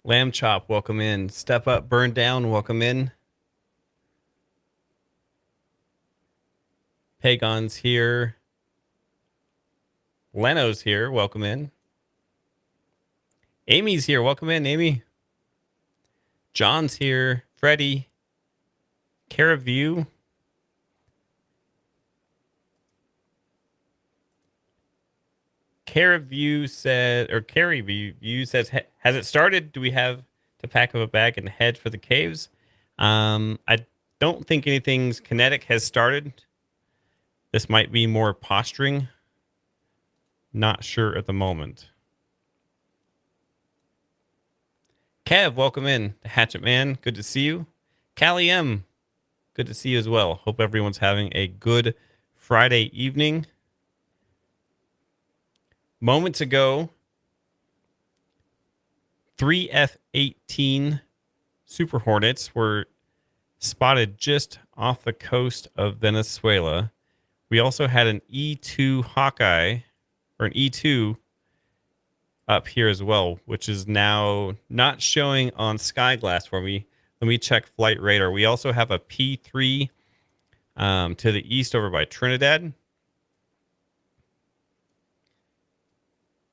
Lamb Chop, welcome in. Step Up, Burn Down, welcome in. Pagon's here. Leno's here, welcome in. Amy's here, welcome in, Amy. John's here. Freddie. Caraview. Caraview said, or Caraview says, has it started? Do we have to pack up a bag and head for the caves? I don't think anything's kinetic has started. This might be more posturing. Not sure at the moment. Kev, welcome in. The Hatchet Man, good to see you. Callie M, good to see you as well. Hope everyone's having a good Friday evening. Moments ago, 3 F-18 Super Hornets were spotted just off the coast of Venezuela. We also had an E-2 Hawkeye, or an E-2 up here as well, which is now not showing on Skyglass for me. Let me check flight radar. We also have a P-3 to the east over by Trinidad.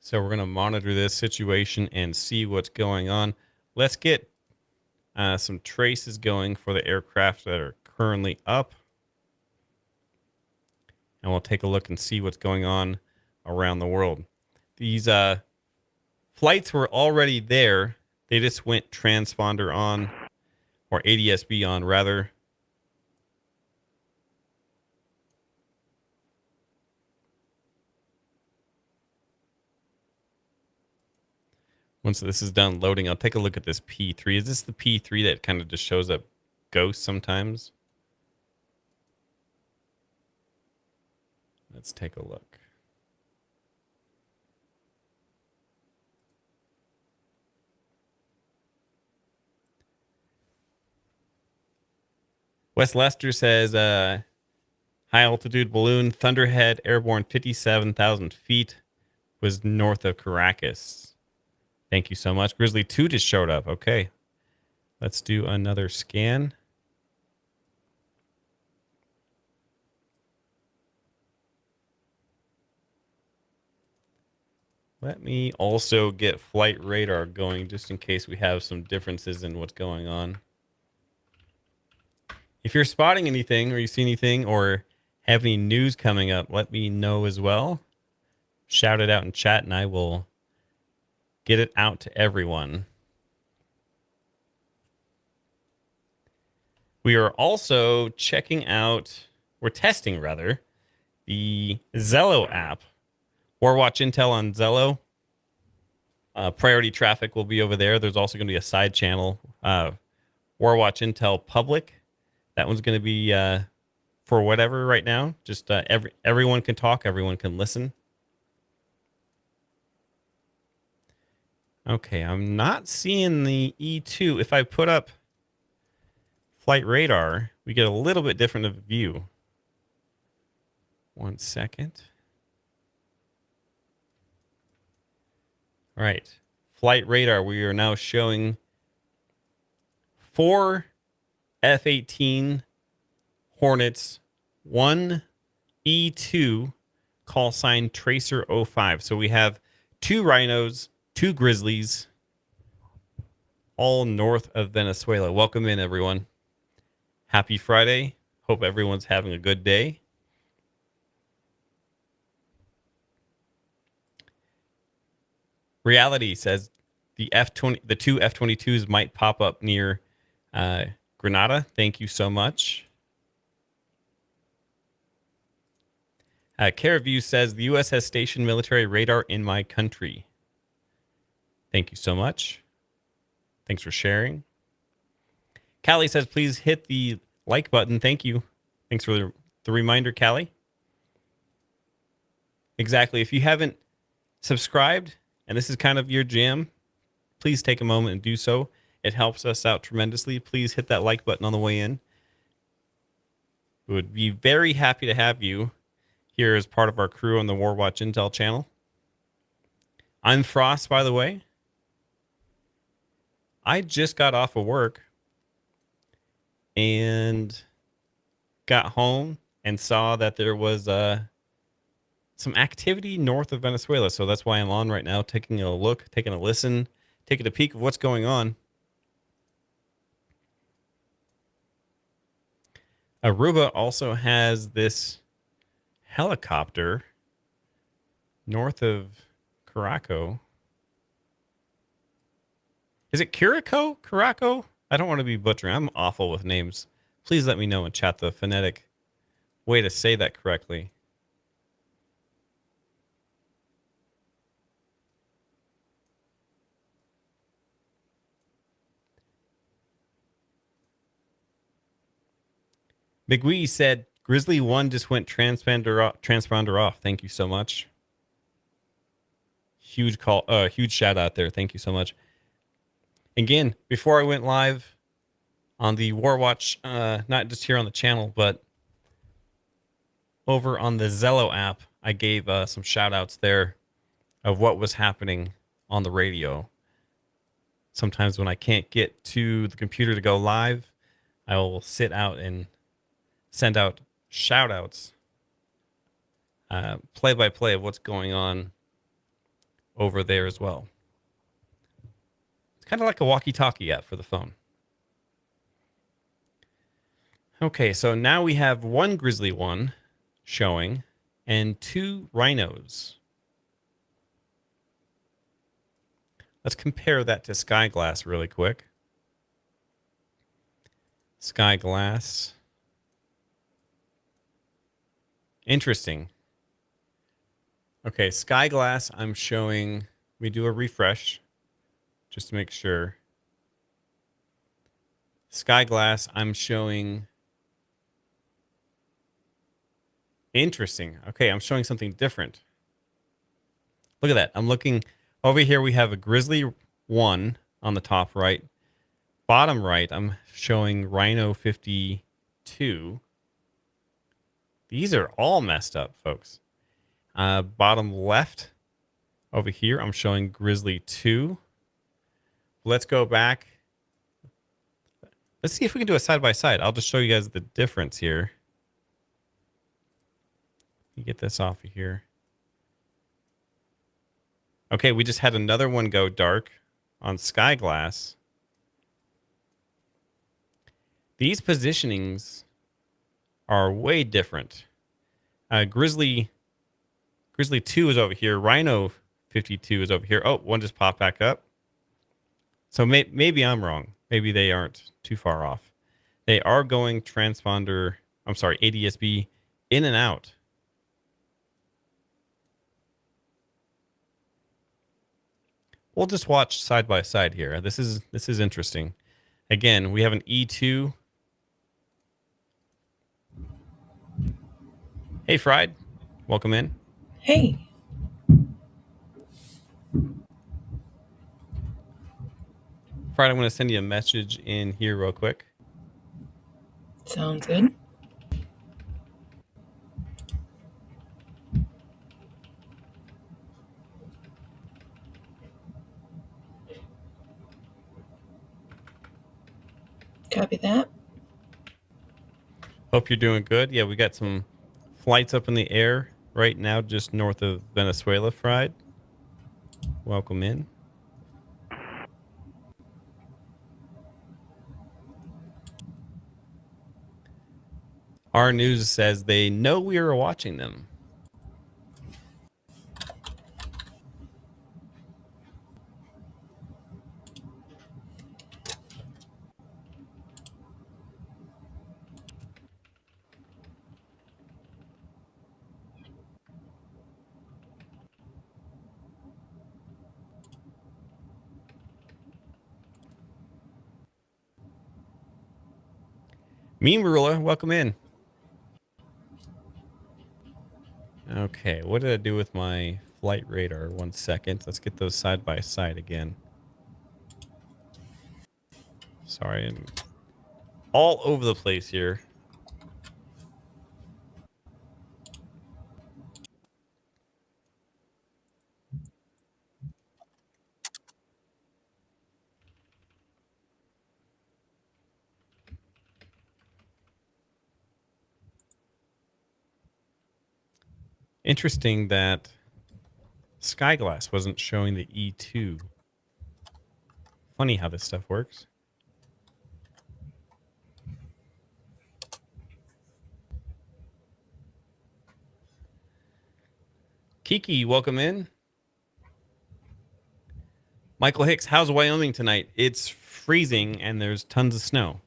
So we're going to monitor this situation and see what's going on. Let's get some traces going for the aircraft that are currently up. And we'll take a look and see what's going on around the world. These flights were already there. They just went transponder on, or ADS-B on, rather. Once this is done loading, I'll take a look at this P3. Is this the P3 that kind of just shows up ghost sometimes? Let's take a look. Wes Lester says, high altitude balloon, Thunderhead, airborne 57,000 feet, was north of Caracas. Thank you so much. Grizzly 2 just showed up. Okay. Let's do another scan. Let me also get flight radar going just in case we have some differences in what's going on. If you're spotting anything or you see anything or have any news coming up, let me know as well. Shout it out in chat and I will get it out to everyone. We are also checking out, we're testing rather, the Zello app. Warwatch Intel on Zello. Priority traffic will be over there. There's also going to be a side channel, Warwatch Intel Public. That one's going to be for whatever right now. Just everyone can talk, everyone can listen. Okay, I'm not seeing the E2. If I put up flight radar, we get a little bit different of a view. 1 second. All right, flight radar. We are now showing 4 F-18 Hornets, 1 E2, call sign Tracer 05. So we have 2 Rhinos, 2 Grizzlies, all north of Venezuela. Welcome in, everyone. Happy Friday. Hope everyone's having a good day. Reality says the two F-22s might pop up near Grenada. Thank you so much. Caraview says the U.S. has stationed military radar in my country. Thank you so much. Thanks for sharing. Callie says, please hit the like button. Thank you. Thanks for the reminder, Callie. Exactly. If you haven't subscribed, and this is kind of your jam, please take a moment and do so. It helps us out tremendously. Please hit that like button on the way in. We would be very happy to have you here as part of our crew on the Warwatch Intel channel. I'm Frost, by the way. I just got off of work and got home and saw that there was some activity north of Venezuela. So that's why I'm on right now, taking a look, taking a listen, taking a peek of what's going on. Aruba also has this helicopter north of Caraco. Is it Curaco? Caraco? I don't want to be butchering. I'm awful with names. Please let me know in chat the phonetic way to say that correctly. McGwee said, Grizzly 1 just went transponder off. Thank you so much. Huge call, huge shout out there. Thank you so much. Again, before I went live on the Warwatch, not just here on the channel, but over on the Zello app, I gave some shout outs there of what was happening on the radio. Sometimes when I can't get to the computer to go live, I will sit out and send out shout outs, play by play of what's going on over there as well. It's kind of like a walkie-talkie app for the phone. Okay, so now we have one Grizzly 1 showing and 2 rhinos. Let's compare that to Skyglass really quick. Skyglass. Interesting. Okay, Skyglass, I'm showing, we do a refresh just to make sure. Skyglass, I'm showing. Interesting. Okay, I'm showing something different. Look at that. I'm looking over here. We have a Grizzly 1 on the top right. Bottom right, I'm showing Rhino 52. These are all messed up, folks. Bottom left over here, I'm showing Grizzly 2. Let's go back. Let's see if we can do a side by side. I'll just show you guys the difference here. Let me get this off of here. Okay, we just had another one go dark on Skyglass. These positionings are way different. Grizzly 2 is over here. Rhino 52 is over here. Oh, one just popped back up. So maybe I'm wrong. Maybe they aren't too far off. They are going transponder, I'm sorry, ADSB in and out. We'll just watch side by side here. This is interesting. Again, we have an E2. Hey, Fried. Welcome in. Hey. Fried, I'm going to send you a message in here real quick. Sounds good. Copy that. Hope you're doing good. Yeah, we got some flights up in the air right now just north of Venezuela, Fried. Welcome in. Our news says they know we are watching them. Meme Ruler, welcome in. Okay, what did I do with my flight radar? 1 second. Let's get those side by side again. Sorry, I'm all over the place here. Interesting that Skyglass wasn't showing the E2. Funny how this stuff works. Kiki, welcome in. Michael Hicks, how's Wyoming tonight? It's freezing and there's tons of snow.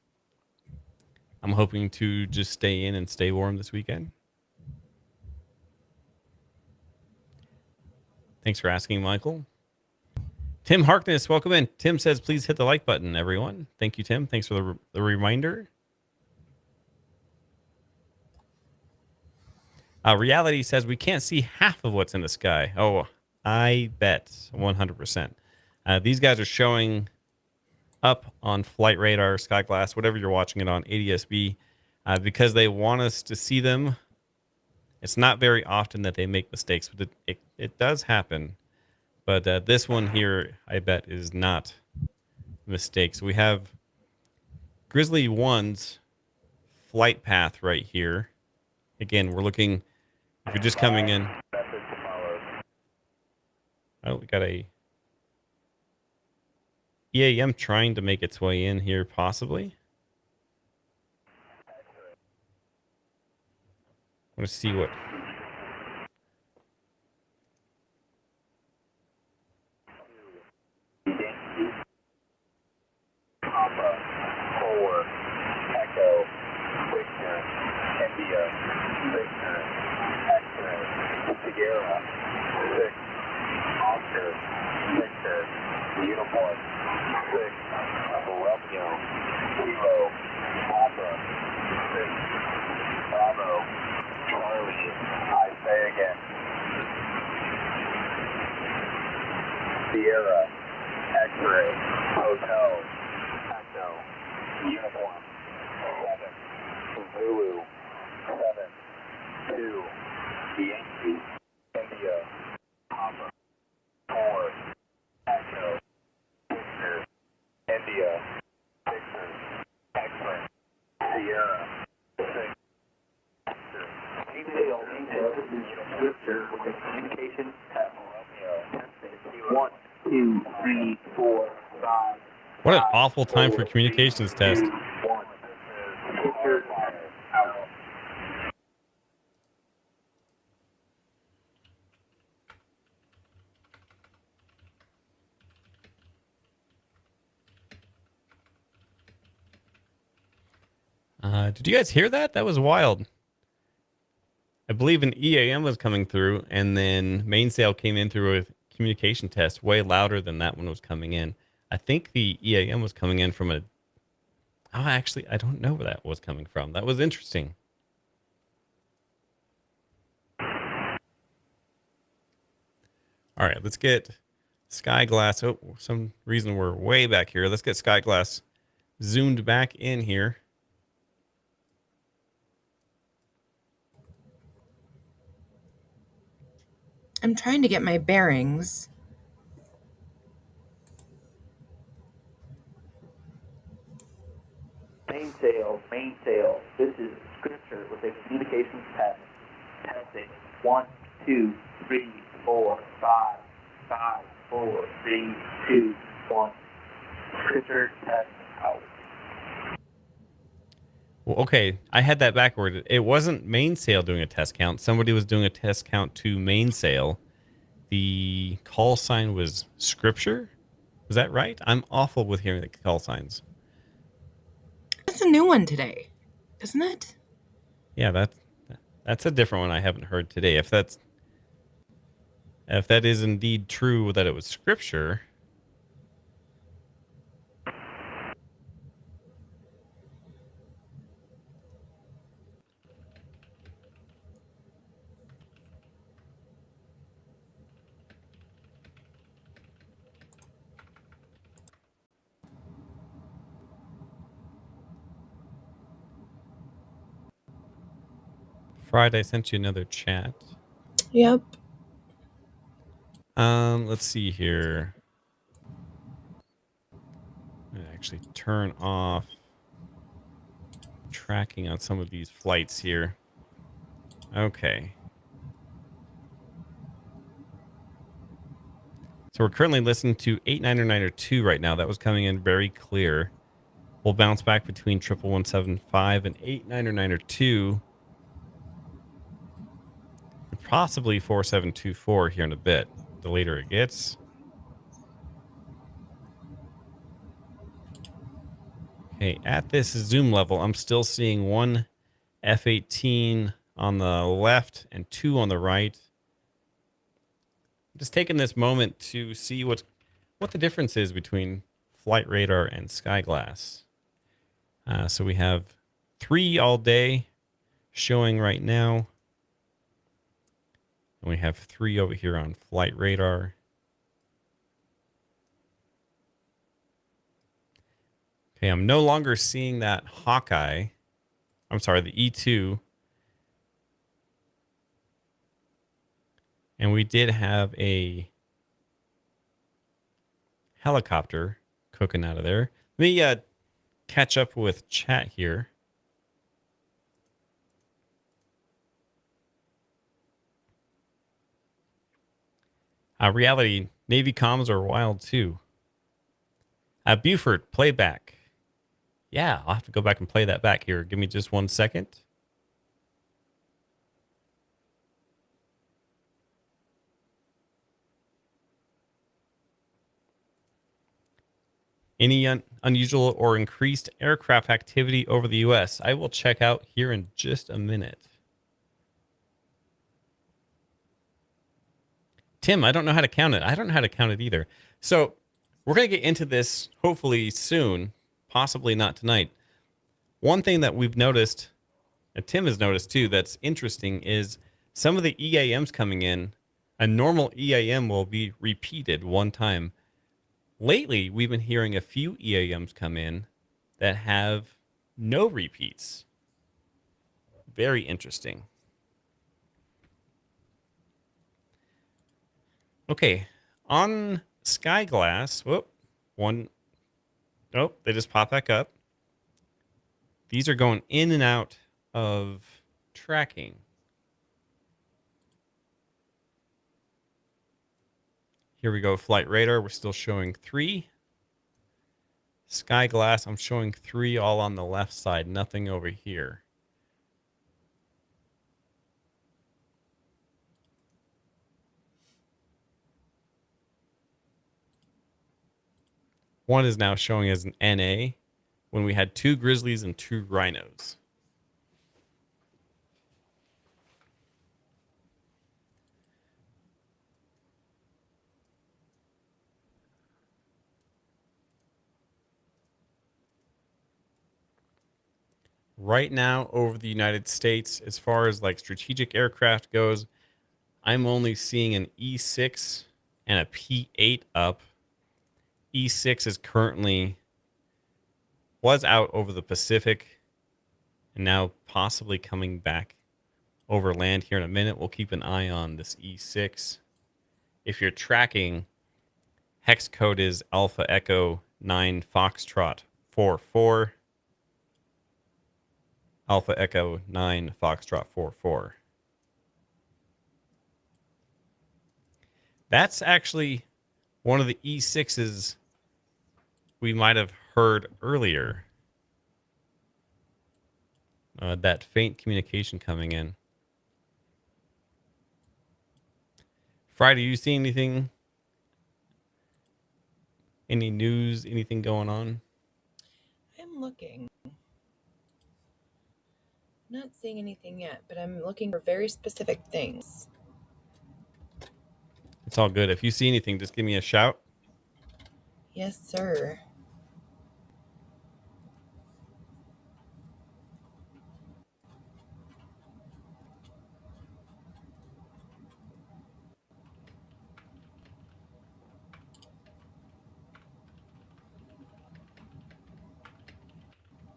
I'm hoping to just stay in and stay warm this weekend. Thanks for asking, Michael. Tim Harkness, welcome in. Tim says, please hit the like button, everyone. Thank you, Tim. Thanks for the reminder. Reality says we can't see half of what's in the sky. Oh, I bet 100%. These guys are showing up on flight radar, Skyglass, whatever you're watching it on, ADS-B, because they want us to see them. It's not very often that they make mistakes, but it does happen. But this one here, I bet, is not a mistake. So we have Grizzly 1's flight path right here. Again, we're looking, if you're just coming in. Oh, we got a EAM trying to make its way in here, possibly. I want to see what. Sierra, X-ray, Hotel, Echo, Uniform, 7, Zulu, 7, 2, Yankee, India, Papa, 4, Echo, Victor, India, Victor, X-ray, Sierra, 6, Victor, Victor, with communication, Romeo, 1, 2, 3, 4, 5. What an awful time for communications test. Did you guys hear that? That was wild. I believe an EAM was coming through, and then mainsail came in through a communication test way louder than that one was coming in. I think the EAM was coming in from a... Oh, actually, I don't know where that was coming from. That was interesting. All right, let's get Skyglass. Oh, for some reason we're way back here. Let's get Skyglass zoomed back in here. I'm trying to get my bearings. Mainsail. This is Scripture with a communications test. Testing. 1, 2, 3, 4, 5, 5, 4, 3, 2, 1. Scripture test out. Well, okay, I had that backward. It wasn't mainsail doing a test count. Somebody was doing a test count to mainsail. The call sign was Scripture. Was that right? I'm awful with hearing the call signs. That's a new one today, isn't it? Yeah, that's a different one I haven't heard today. If that is indeed true that it was Scripture. Friday, I sent you another chat. Yep. Let's see here. I'm gonna actually turn off tracking on some of these flights here. Okay. So we're currently listening to 89902 right now. That was coming in very clear. We'll bounce back between 11175 and 89902. And possibly 4724 here in a bit. The later it gets. Okay, at this zoom level, I'm still seeing one F-18 on the left and two on the right. Just taking this moment to see what the difference is between flight radar and sky glass. So we have 3 all day showing right now. And we have 3 over here on flight radar. Okay, I'm no longer seeing that Hawkeye. I'm sorry, the E2. And we did have a helicopter cooking out of there. Let me catch up with chat here. Reality, Navy comms are wild too. Buford, playback. Yeah, I'll have to go back and play that back here. Give me just 1 second. Any unusual or increased aircraft activity over the U.S.? I will check out here in just a minute. Tim, I don't know how to count it. I don't know how to count it either. So we're going to get into this hopefully soon, possibly not tonight. One thing that we've noticed, and Tim has noticed too, that's interesting is some of the EAMs coming in, a normal EAM will be repeated one time. Lately, we've been hearing a few EAMs come in that have no repeats. Very interesting. Okay, on Sky Glass, they just pop back up. These are going in and out of tracking. Here we go, flight radar. We're still showing 3. Sky Glass, I'm showing 3 all on the left side, nothing over here. One is now showing as an NA when we had 2 Grizzlies and 2 Rhinos. Right now over the United States, as far as like strategic aircraft goes, I'm only seeing an E6 and a P8 up. E6 is was out over the Pacific and now possibly coming back over land here in a minute. We'll keep an eye on this E6. If you're tracking, hex code is Alpha Echo 9 Foxtrot 44. Alpha Echo 9 Foxtrot 44. That's actually one of the E6s we might have heard earlier. That faint communication coming in. Friday, you see anything? Any news? Anything going on? I'm looking. Not seeing anything yet, but I'm looking for very specific things. It's all good. If you see anything, just give me a shout. Yes, sir.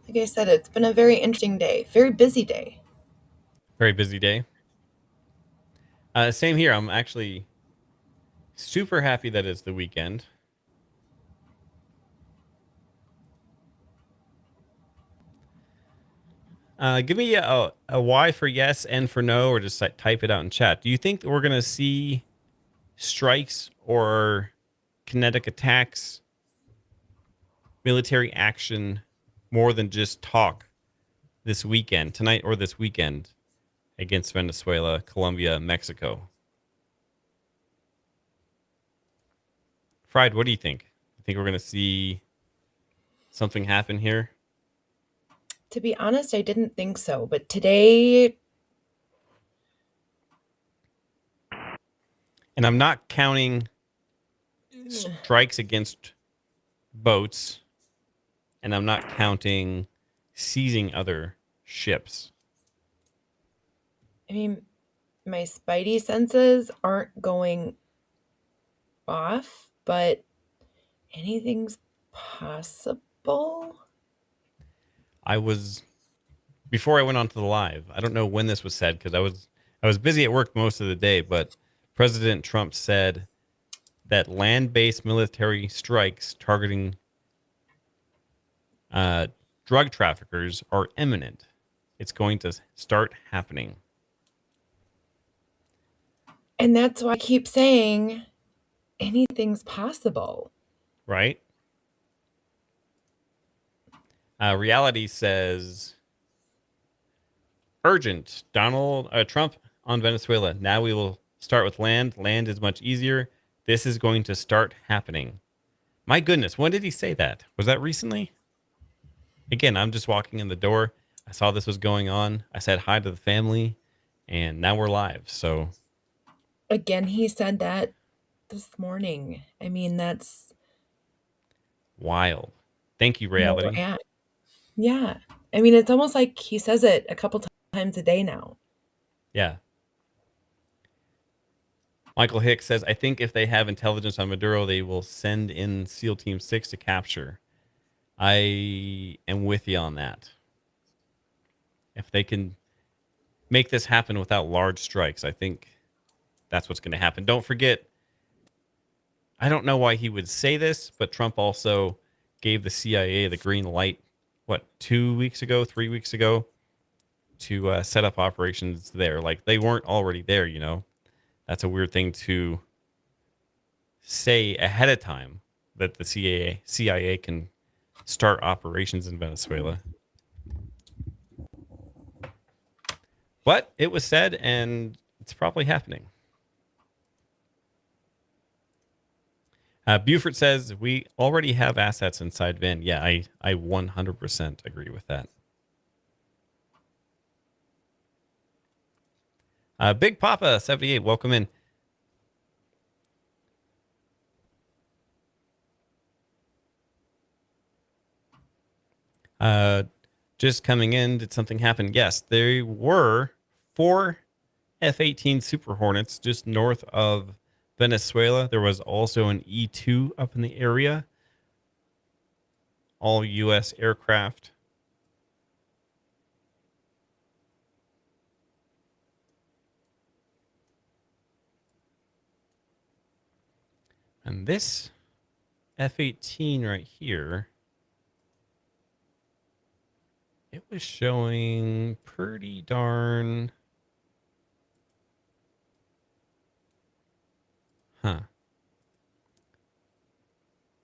Like I said, it's been a very interesting day, very busy day. Very busy day. Same here. I'm actually super happy that it's the weekend. Give me a Y for yes, N for no, or just type it out in chat. Do you think that we're going to see strikes or kinetic attacks, military action, more than just talk this weekend, tonight or this weekend, against Venezuela, Colombia, Mexico. Fried, what do you think? You think we're going to see something happen here? To be honest, I didn't think so, but today, And I'm not counting strikes against boats, and I'm not counting seizing other ships. I mean, my spidey senses aren't going off, but anything's possible. Before I went on to the live, I don't know when this was said because I was busy at work most of the day, but President Trump said that land-based military strikes targeting drug traffickers are imminent. It's going to start happening. And that's why I keep saying anything's possible. Right? Reality says urgent. Donald Trump on Venezuela. Now we will start with land. Land is much easier. This is going to start happening. My goodness, when did he say that? Was that recently? Again, I'm just walking in the door. I saw this was going on. I said hi to the family, and now we're live. So Again, he said that this morning. I mean, that's wild. Thank you, where we're reality. at. Yeah. I mean, it's almost like he says it a couple times a day now. Yeah. Michael Hicks says, I think if they have intelligence on Maduro, they will send in SEAL Team 6 to capture. I am with you on that. If they can make this happen without large strikes, I think that's what's going to happen. Don't forget, I don't know why he would say this, but Trump also gave the CIA the green light, 3 weeks ago, to set up operations there. Like, they weren't already there, you know? That's a weird thing to say ahead of time, that the CIA can start operations in Venezuela. But it was said, and it's probably happening. Buford says, we already have assets inside Ven. Yeah, I 100% agree with that. Big Papa 78, welcome in. Just coming in, did something happen? Yes, there were 4 F-18 Super Hornets just north of Venezuela. There was also an E-2 up in the area. All U.S. aircraft. And this F-18 right here, it was showing pretty darn...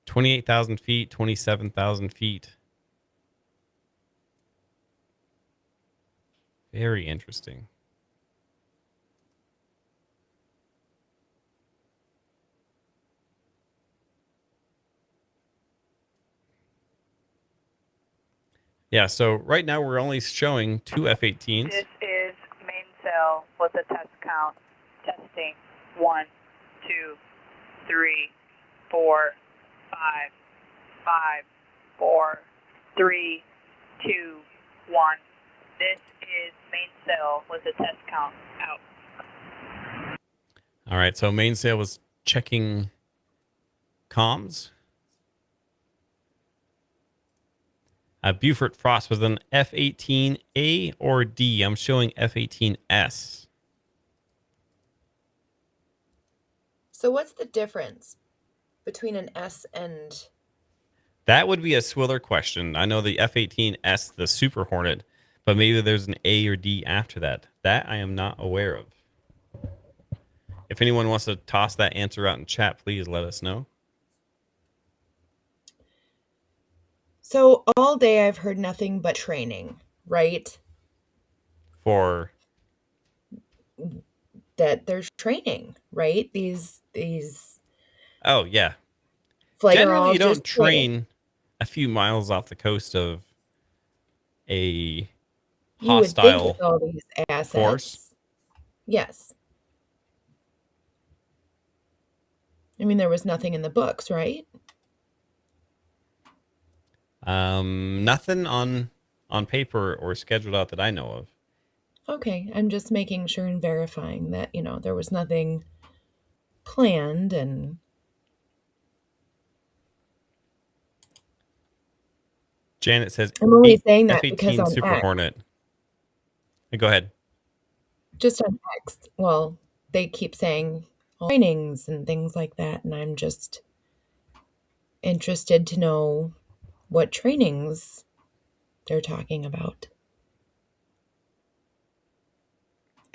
28,000 feet, 27,000 feet. Very interesting. Yeah, so right now we're only showing 2 F-18s. This is main cell with a test count. Testing 1, 2, 3, 4, 5, 5, 4, 3, 2, 1. This is main cell with a test count. Out. All right, so mainsail was checking comms. Buford Frost was an F-18A or D. I'm showing F-18S. So what's the difference between an S and... That would be a Swiller question. I know the F-18S, the Super Hornet, but maybe there's an A or D after that. That I am not aware of. If anyone wants to toss that answer out in chat, please let us know. So all day I've heard nothing but training, right? For That there's training, right? These oh yeah, flights are generally all you just don't training. train a few miles off the coast of a You would think with hostile all these force. assets. Yes. I mean, there was nothing in the books, right? Nothing on paper or scheduled out that I know of. Okay, I'm just making sure and verifying that, there was nothing planned and Janet says I'm only eight saying that because F-18 on Super X, Hornet. Go ahead. just on X, well, they keep saying trainings and things like that, and I'm just interested to know what trainings they're talking about.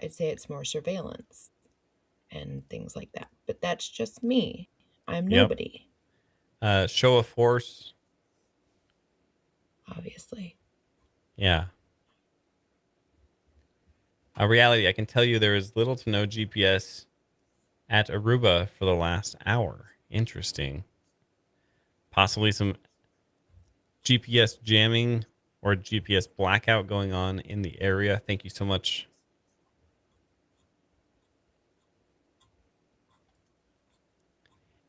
I'd say it's more surveillance and things like that, but that's just me. I'm Yep. nobody, Show of force. obviously. Yeah. A reality, I can tell you there is little to no GPS at Aruba for the last hour. Interesting. Possibly some GPS jamming or GPS blackout going on in the area. Thank you so much.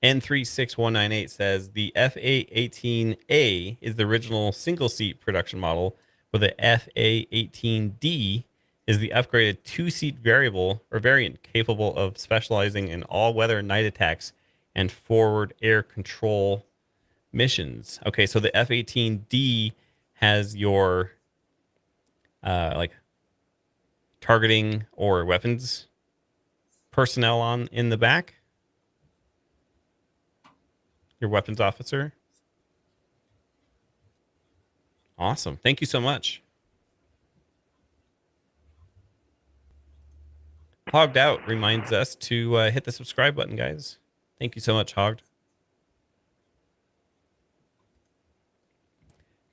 N36198 says the FA-18A is the original single-seat production model, where the FA-18D is the upgraded two-seat variable or variant capable of specializing in all-weather night attacks and forward air control missions. Okay, so the F-18D has your like targeting or weapons personnel on in the back. Your weapons officer. Awesome. Thank you so much. Hogged Out reminds us to hit the subscribe button, guys. Thank you so much, Hogged.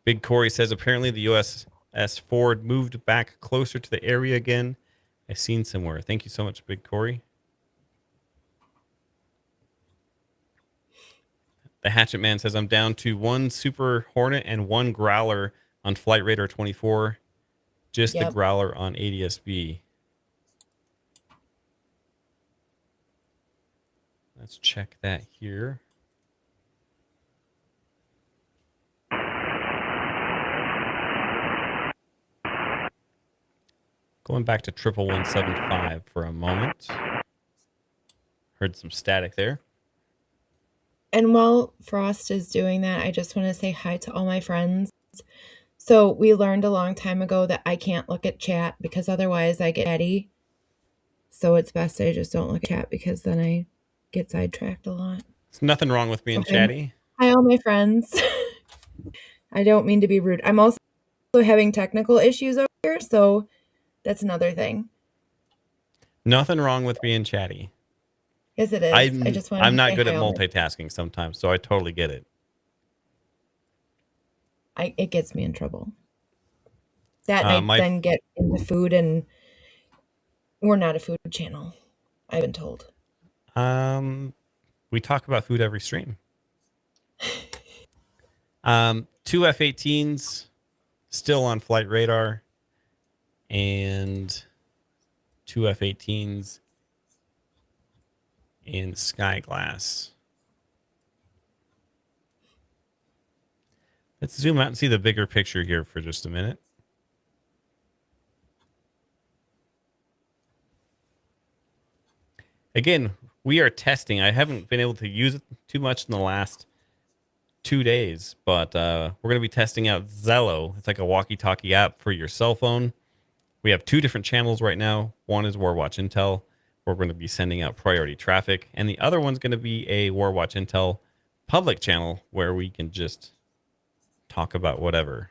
Big Corey says apparently the USS Ford moved back closer to the area again. I've seen somewhere. Thank you so much, Big Corey. The Hatchet Man says I'm down to one Super Hornet and one Growler on Flight Radar 24. Just the Yep. Growler on ADSB. Let's check that here. Going back to 11175 for a moment. Heard some static there. And while Frost is doing that, I just want to say hi to all my friends. So we learned a long time ago that I can't look at chat because otherwise I get chatty. So it's best I just don't look at chat because then I get sidetracked a lot. There's nothing wrong with being Okay. chatty. Hi, all my friends. I don't mean to be rude. I'm also having technical issues over here, so that's another thing. Nothing wrong with being chatty. Yes, it is. I just want I'm to not say good at hi, all my- multitasking sometimes, so I totally get it. It gets me in trouble. That and I then get into food, and we're not a food channel, I've been told. We talk about food every stream. Two F-18s still on flight radar, and two F-18s in sky glass. Let's zoom out and see the bigger picture here for just a minute. Again, we are testing. I haven't been able to use it too much in the last 2 days, but we're going to be testing out Zello. It's like a walkie-talkie app for your cell phone. We have two different channels right now. One is Warwatch Intel, where we're going to be sending out priority traffic, and the other one's going to be a Warwatch Intel public channel where we can just talk about whatever.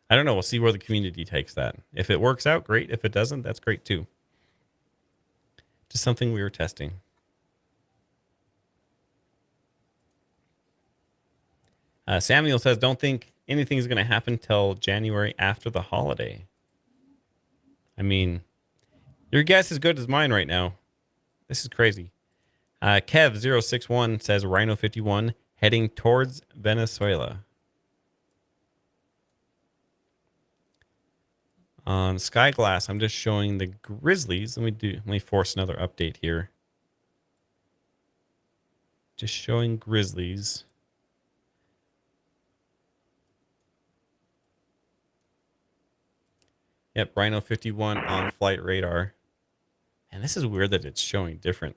I don't know. We'll see where the community takes that. If it works out, great. If it doesn't, that's great too. Just something we were testing. Samuel says, don't think anything's going to happen till January after the holiday. I mean, your guess is as good as mine right now. This is crazy. Kev061 says, Rhino 51 heading towards Venezuela. On Skyglass, I'm just showing the Grizzlies. Let me force another update here. Just showing Grizzlies. Yep, Rhino 51 on flight radar. And this is weird that it's showing different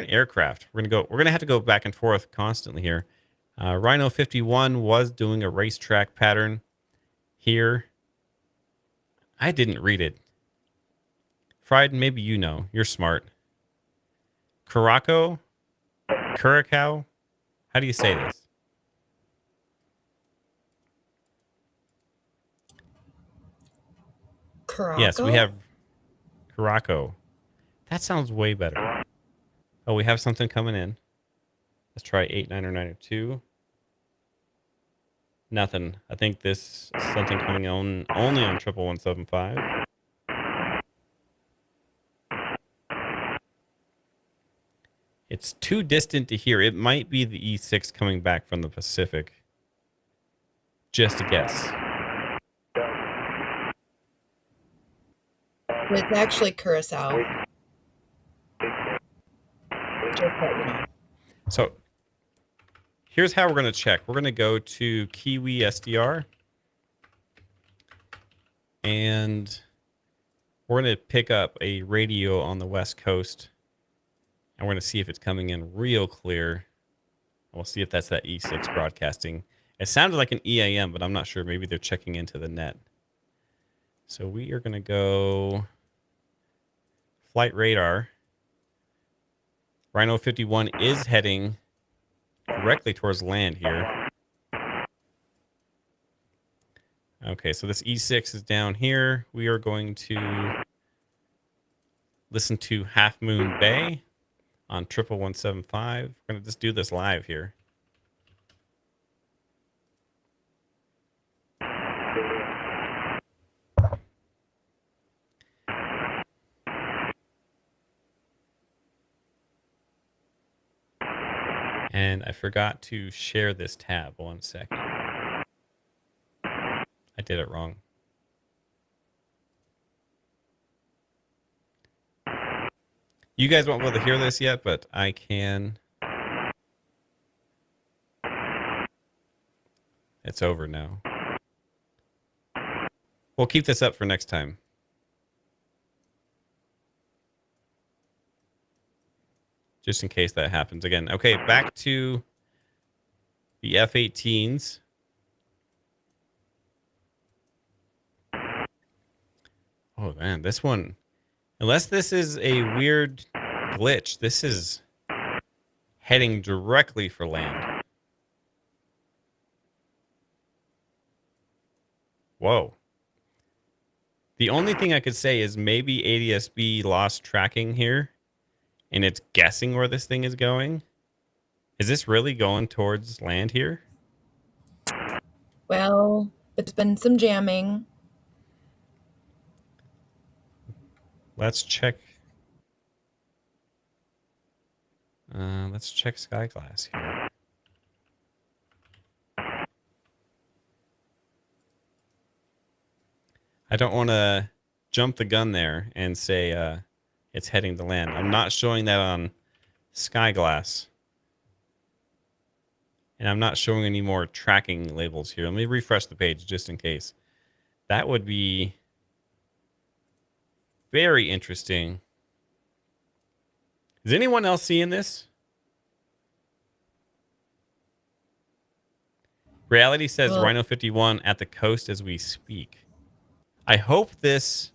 aircraft. We're gonna have to go back and forth constantly here. Rhino 51 was doing a racetrack pattern here. I didn't read it. Fried, maybe you know. You're smart. Curacao? How do you say this? Curacao? Yes, we have Curacao. That sounds way better. Oh, we have something coming in. Let's try 89902. Nothing. I think this is something coming on only on 11175. It's too distant to hear. It might be the E6 coming back from the Pacific. Just a guess. It's actually Curacao. Just that you know. So here's how we're going to check. We're going to go to Kiwi SDR. And we're going to pick up a radio on the West Coast. And we're going to see if it's coming in real clear. We'll see if that's that E6 broadcasting. It sounded like an EAM, but I'm not sure. Maybe they're checking into the net. So we are going to go flight radar. Rhino 51 is heading directly towards land here. Okay, so this E6 is down here. We are going to listen to Half Moon Bay on 11175. We're going to just do this live here. And I forgot to share this tab. 1 second. I did it wrong. You guys won't be able to hear this yet, but I can. It's over now. We'll keep this up for next time. Just in case that happens again. Okay, back to the F-18s. Oh, man, this one, unless this is a weird glitch, this is heading directly for land. Whoa. The only thing I could say is maybe ADSB lost tracking here, and it's guessing where this thing is going. Is this really going towards land here? Well, it's been some jamming. Let's check. Let's check Skyglass here. I don't want to jump the gun there and say it's heading to land. I'm not showing that on Skyglass. And I'm not showing any more tracking labels here. Let me refresh the page just in case. That would be very interesting. Is anyone else seeing this? Reality says Well, Rhino 51 at the coast as we speak. I hope this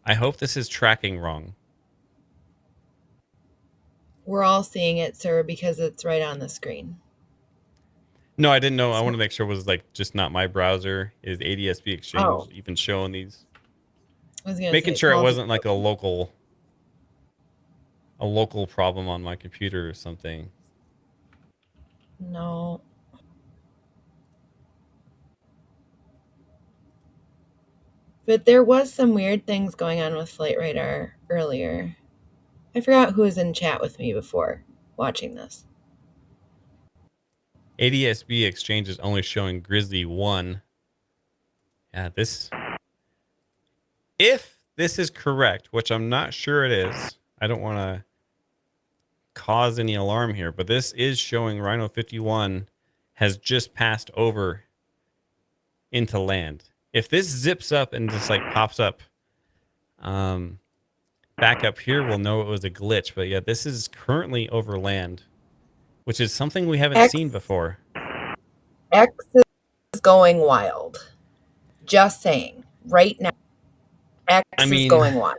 is tracking wrong. we're all seeing it, sir, because it's right on the screen. No, I didn't know. I want to make sure it was like just not my browser. Is ADSB Exchange even showing these? I was gonna Making say, sure it well, wasn't like a local problem on my computer or something. No. But there was some weird things going on with Flight Radar earlier. I forgot who was in chat with me before watching this. ADSB exchange is only showing Grizzly 1. Yeah, if this is correct, which I'm not sure it is, I don't want to cause any alarm here, but this is showing Rhino 51 has just passed over into land. If this zips up and just like pops up back up here, we'll know it was a glitch. But yeah, this is currently over land, which is something we haven't seen before. X is going wild. Just saying. Right now, X is going wild.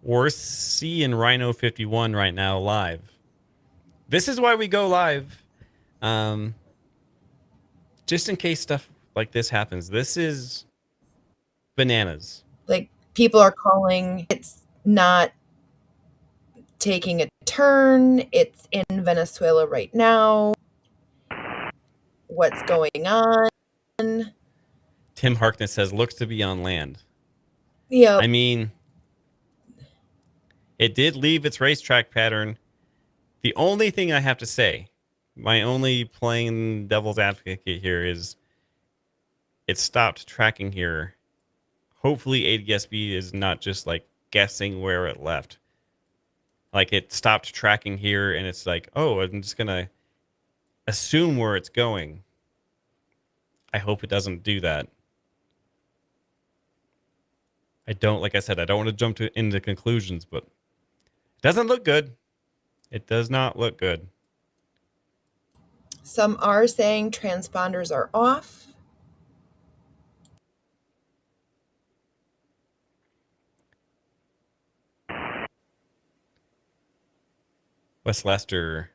We're seeing Rhino 51 right now live. This is why we go live. Just in case stuff like this happens. This is bananas. Like, people are calling, it's not taking a turn. It's in Venezuela right now. What's going on? Tim Harkness says, looks to be on land. Yeah. I mean, it did leave its racetrack pattern. The only thing I have to say, my only playing devil's advocate here is it stopped tracking here. Hopefully ADSB is not just like guessing where it left. Like it stopped tracking here and it's like, oh, I'm just going to assume where it's going. I hope it doesn't do that. Like I said, I don't want to jump into conclusions, but it doesn't look good. It does not look good. Some are saying transponders are off. West Lester,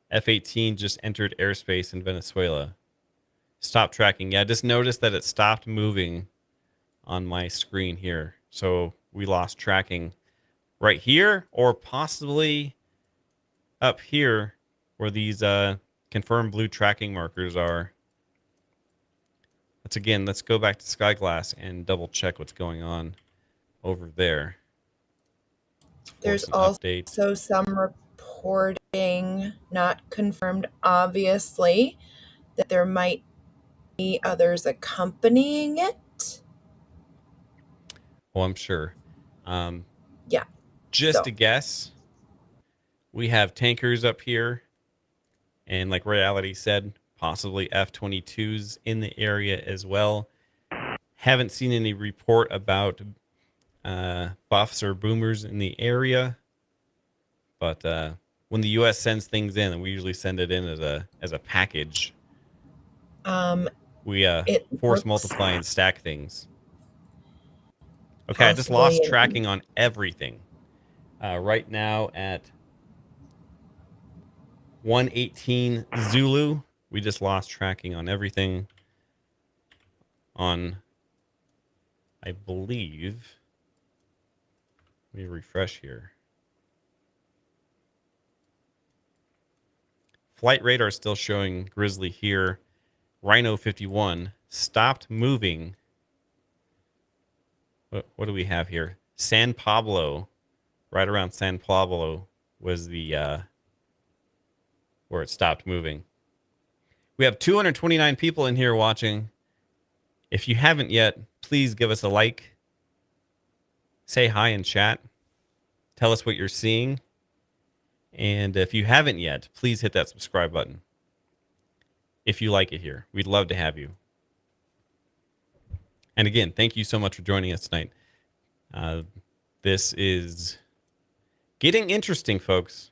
F-18 just entered airspace in Venezuela. Stop tracking. Yeah, just noticed that it stopped moving on my screen here. So we lost tracking right here or possibly up here where these confirmed blue tracking markers are. Let's go back to Skyglass and double check what's going on over there. There's also some reporting, not confirmed obviously, that there might be others accompanying it. Oh, I'm sure. Yeah. Just a guess. We have tankers up here. And like Reality said, possibly F-22s in the area as well. Haven't seen any report about buffs or boomers in the area. But when the U.S. sends things in, we usually send it in as a package. We force multiply and stack things. Okay, I just lost tracking on everything. Right now at 118 Zulu, we just lost tracking on everything. On, I believe, let me refresh here. Flight radar is still showing Grizzly here. Rhino 51 stopped moving. What do we have here? San Pablo, right around San Pablo was the where it stopped moving. We have 229 people in here watching. If you haven't yet, please give us a like. Say hi in chat. Tell us what you're seeing. And if you haven't yet, please hit that subscribe button. If you like it here, we'd love to have you. And again, thank you so much for joining us tonight. This is getting interesting, folks.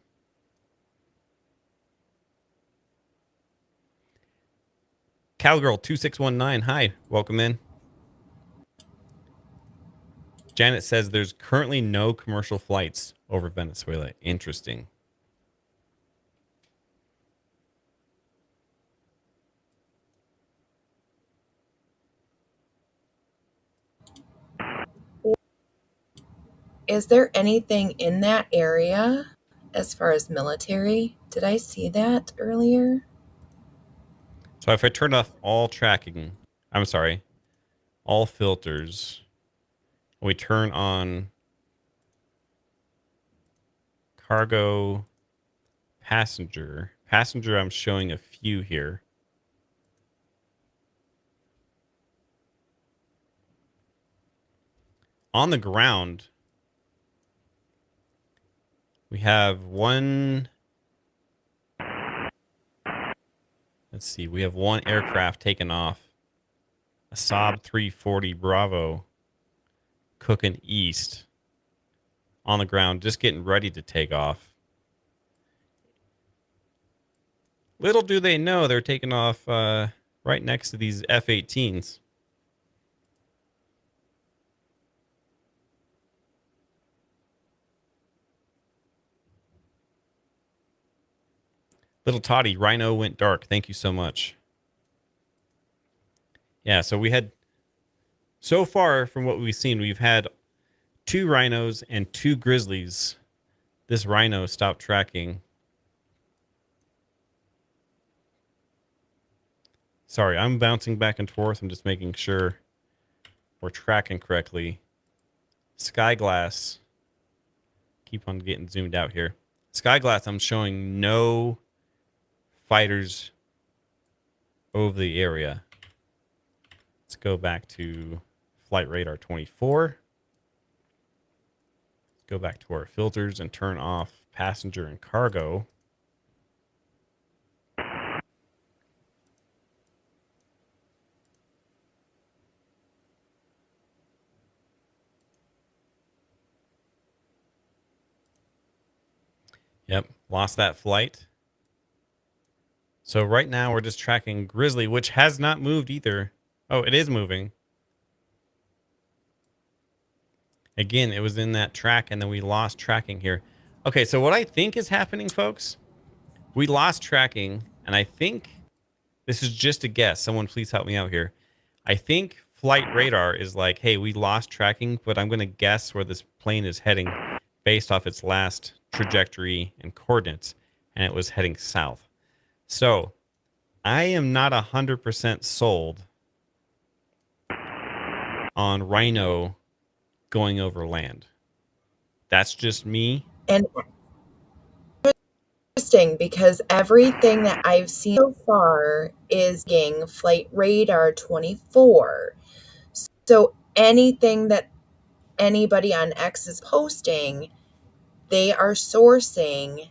Cowgirl 2619, hi, welcome in. Janet says there's currently no commercial flights over Venezuela. Interesting. Is there anything in that area as far as military. Did I see that earlier? So if I turn off all tracking, I'm sorry, all filters, we turn on cargo, passenger. Passenger, I'm showing a few here. On the ground, we have one. Let's see. We have one aircraft taken off. A Saab 340 Bravo cooking east on the ground, just getting ready to take off. Little do they know they're taking off right next to these F-18s. Little Toddy, Rhino went dark. Thank you so much. Yeah, so we had, so far from what we've seen, we've had 2 Rhinos and 2 Grizzlies. This Rhino stopped tracking. Sorry, I'm bouncing back and forth. I'm just making sure we're tracking correctly. Skyglass. Keep on getting zoomed out here. Skyglass, I'm showing no fighters over the area. Let's go back to flight radar 24. Go back to our filters and turn off passenger and cargo. Yep, lost that flight. So right now we're just tracking Grizzly, which has not moved either. Oh, it is moving. Again, it was in that track, and then we lost tracking here. Okay, so what I think is happening, folks, we lost tracking, and I think this is just a guess. Someone please help me out here. I think flight radar is like, hey, we lost tracking, but I'm going to guess where this plane is heading based off its last trajectory and coordinates, and it was heading south. So I am not 100% sold on Rhino going over land. That's just me. And interesting because everything that I've seen so far is getting flight radar 24. So anything that anybody on X is posting, they are sourcing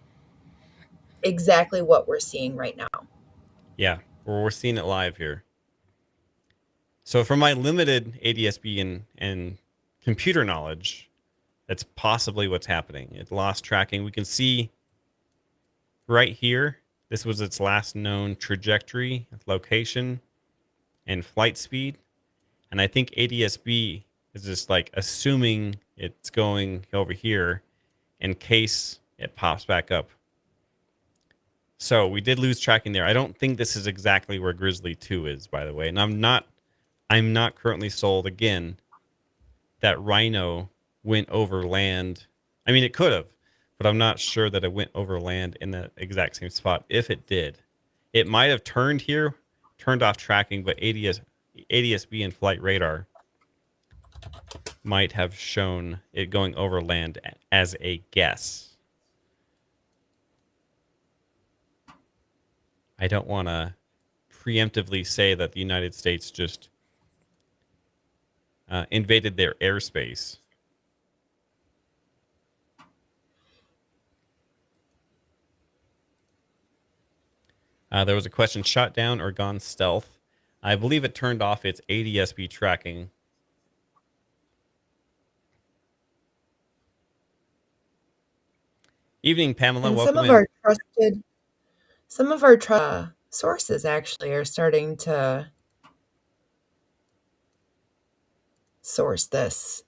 exactly what we're seeing right now. Yeah, we're seeing it live here. So from my limited ADSB and computer knowledge, that's possibly what's happening. It lost tracking. We can see right here, this was its last known trajectory, location, and flight speed. And I think ADSB is just like assuming it's going over here in case it pops back up. So we did lose tracking there. I don't think this is exactly where Grizzly 2 is, by the way. And I'm not currently sold again that Rhino went over land. I mean, it could have, but I'm not sure that it went over land in the exact same spot. If it did, it might have turned here, turned off tracking, but ADSB and flight radar might have shown it going over land as a guess. I don't want to preemptively say that the United States just invaded their airspace. There was a question, shot down or gone stealth? I believe it turned off its ADSB tracking. Evening, Pamela. And welcome some of in. our trusted sources actually are starting to source this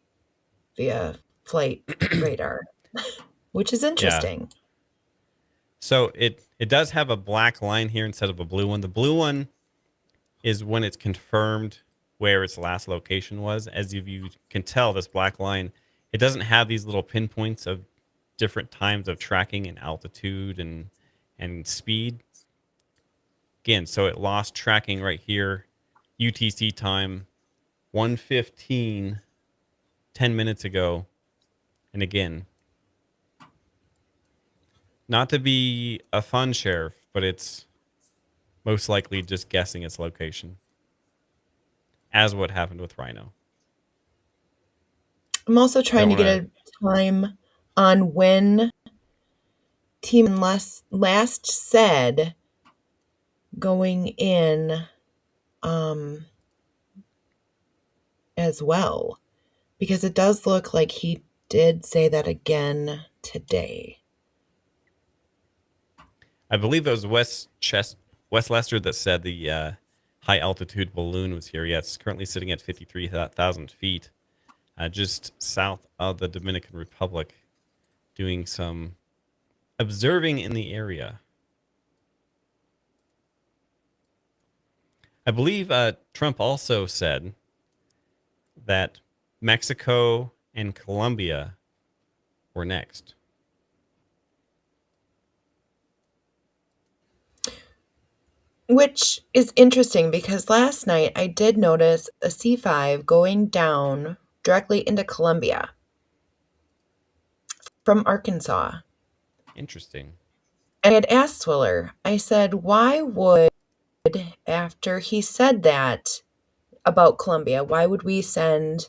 via flight radar, which is interesting. Yeah. So it does have a black line here instead of a blue one. The blue one is when it's confirmed where its last location was. As you can tell, this black line, it doesn't have these little pinpoints of different times of tracking and altitude and speed. Again, so it lost tracking right here, UTC time, 1:15, 10 minutes ago. And again, not to be a fun sheriff, but it's most likely just guessing its location, as what happened with Rhino. I'm also trying to Don't get a time on when Team last said going in as well, because it does look like he did say that again today. I believe it was Wes Lester that said the high altitude balloon was here. Yeah, it's currently sitting at 53,000 feet, just south of the Dominican Republic, doing some observing in the area. I believe Trump also said that Mexico and Colombia were next. Which is interesting because last night I did notice a C-5 going down directly into Colombia from Arkansas. Interesting. And I had asked Swiller, I said, why would, after he said that about Colombia, why would we send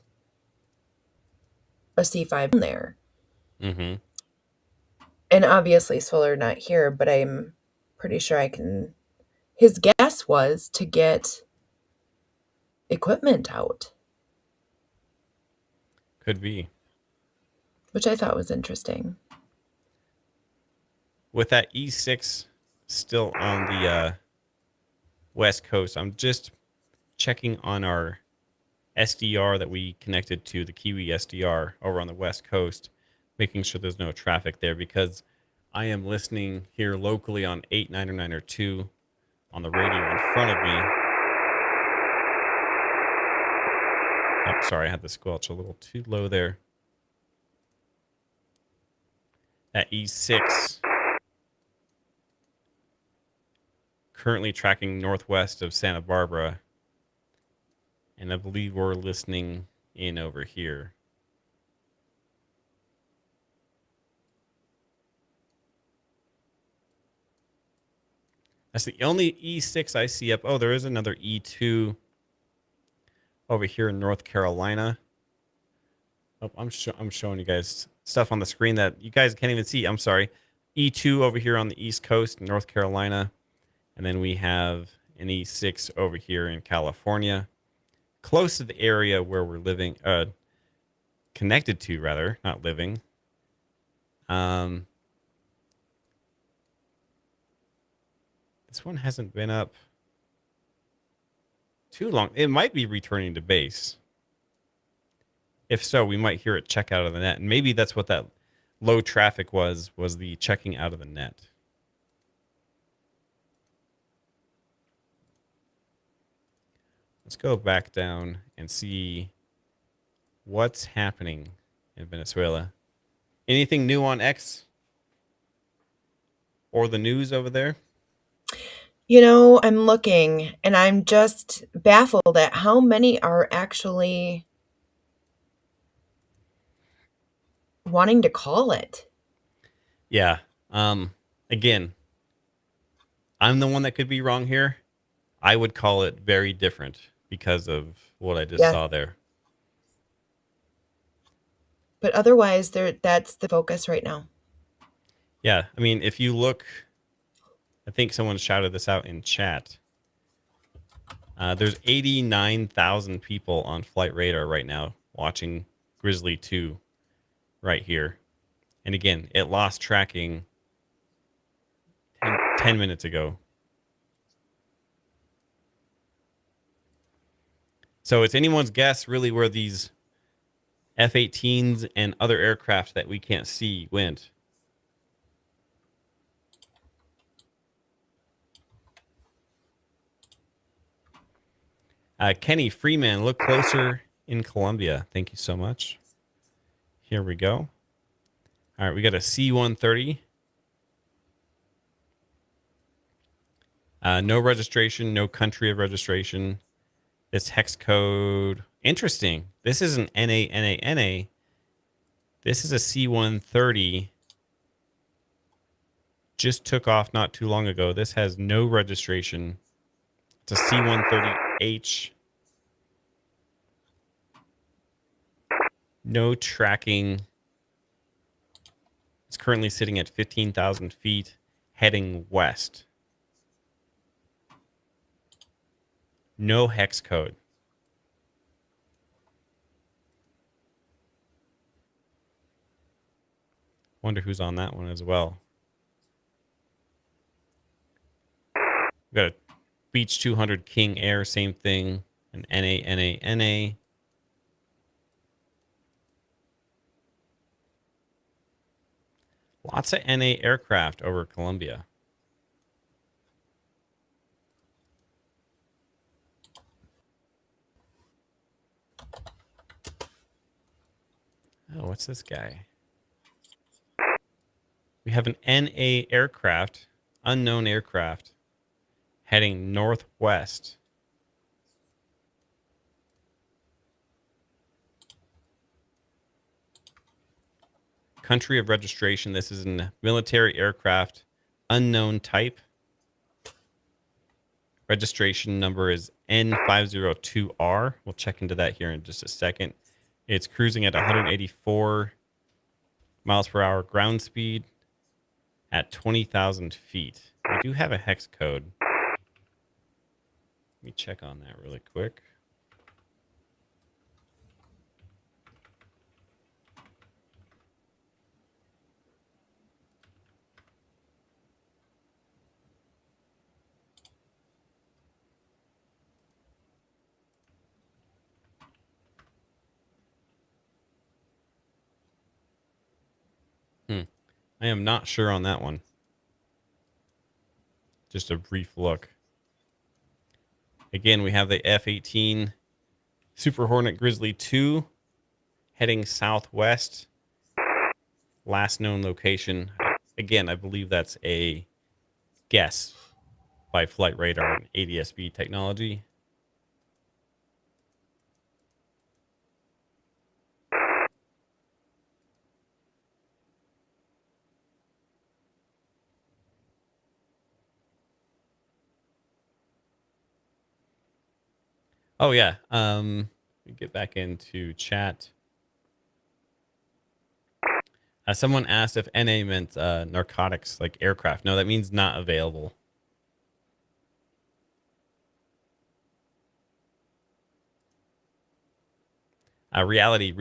a C-5 there? Mm-hmm. And obviously Swiller not here, but I'm pretty sure I can. His guess was to get equipment out, Could be. which I thought was interesting. With that E6 still on the West Coast, I'm just checking on our SDR that we connected to, the Kiwi SDR over on the West Coast, making sure there's no traffic there, because I am listening here locally on 899 on the radio in front of me. Oh, sorry, I had the squelch a little too low there. That E6 currently tracking northwest of Santa Barbara, and I believe we're listening in over here. That's the only E6 I see up. Oh, there is another E2 over here in North Carolina. Oh, I'm showing you guys stuff on the screen that you guys can't even see. I'm sorry. E2 over here on the East Coast, North Carolina. And then we have an E6 over here in California, close to the area where we're living, connected to, rather, not living. This one hasn't been up too long. It might be returning to base. If so, we might hear it check out of the net. And maybe that's what that low traffic was the checking out of the net. Let's go back down and see what's happening in Venezuela. Anything new on X or the news over there? You know, I'm looking and I'm just baffled at how many are actually wanting to call it. Yeah. Again, I'm the one that could be wrong here. I would call it very different because of what I just saw there. But otherwise, that's the focus right now. Yeah. I mean, if you look, I think someone shouted this out in chat. There's 89,000 people on Flight Radar right now watching Grizzly 2 right here. And again, it lost tracking 10 minutes ago. So it's anyone's guess, really, where these F-18s and other aircraft that we can't see went. Kenny Freeman, look closer in Colombia. Thank you so much. Here we go. All right, we got a C-130. No registration, no country of registration. This hex code, interesting. This is an NA. This is a C-130. Just took off not too long ago. This has no registration. It's a C-130H. No tracking. It's currently sitting at 15,000 feet, heading west. No hex code. Wonder who's on that one as well. We got a Beach 200 King Air, same thing. An NA. Lots of NA aircraft over Colombia. Oh, what's this guy? We have an NA aircraft, unknown aircraft, heading northwest. Country of registration. This is a military aircraft, unknown type. Registration number is N502R. We'll check into that here in just a second. It's cruising at 184 miles per hour ground speed at 20,000 feet. We do have a hex code. Let me check on that really quick. I am not sure on that one. Just a brief look. Again, we have the F-18 Super Hornet Grizzly 2 heading southwest. Last known location. Again, I believe that's a guess by flight radar and ADS-B technology. Oh, yeah. Let me get back into chat. Someone asked if NA meant narcotics, like aircraft. No, that means not available. Reality.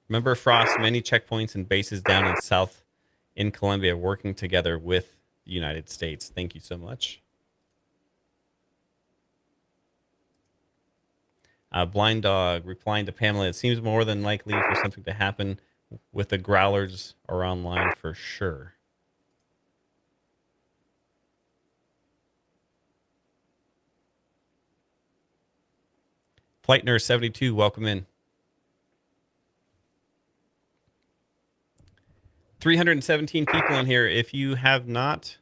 Remember, Frost, many checkpoints and bases down in south in Colombia working together with the United States. Thank you so much. Blind Dog replying to Pamela, it seems more than likely for something to happen with the growlers are online for sure. Flight Nurse 72, welcome in. 317 people in here. If you have not,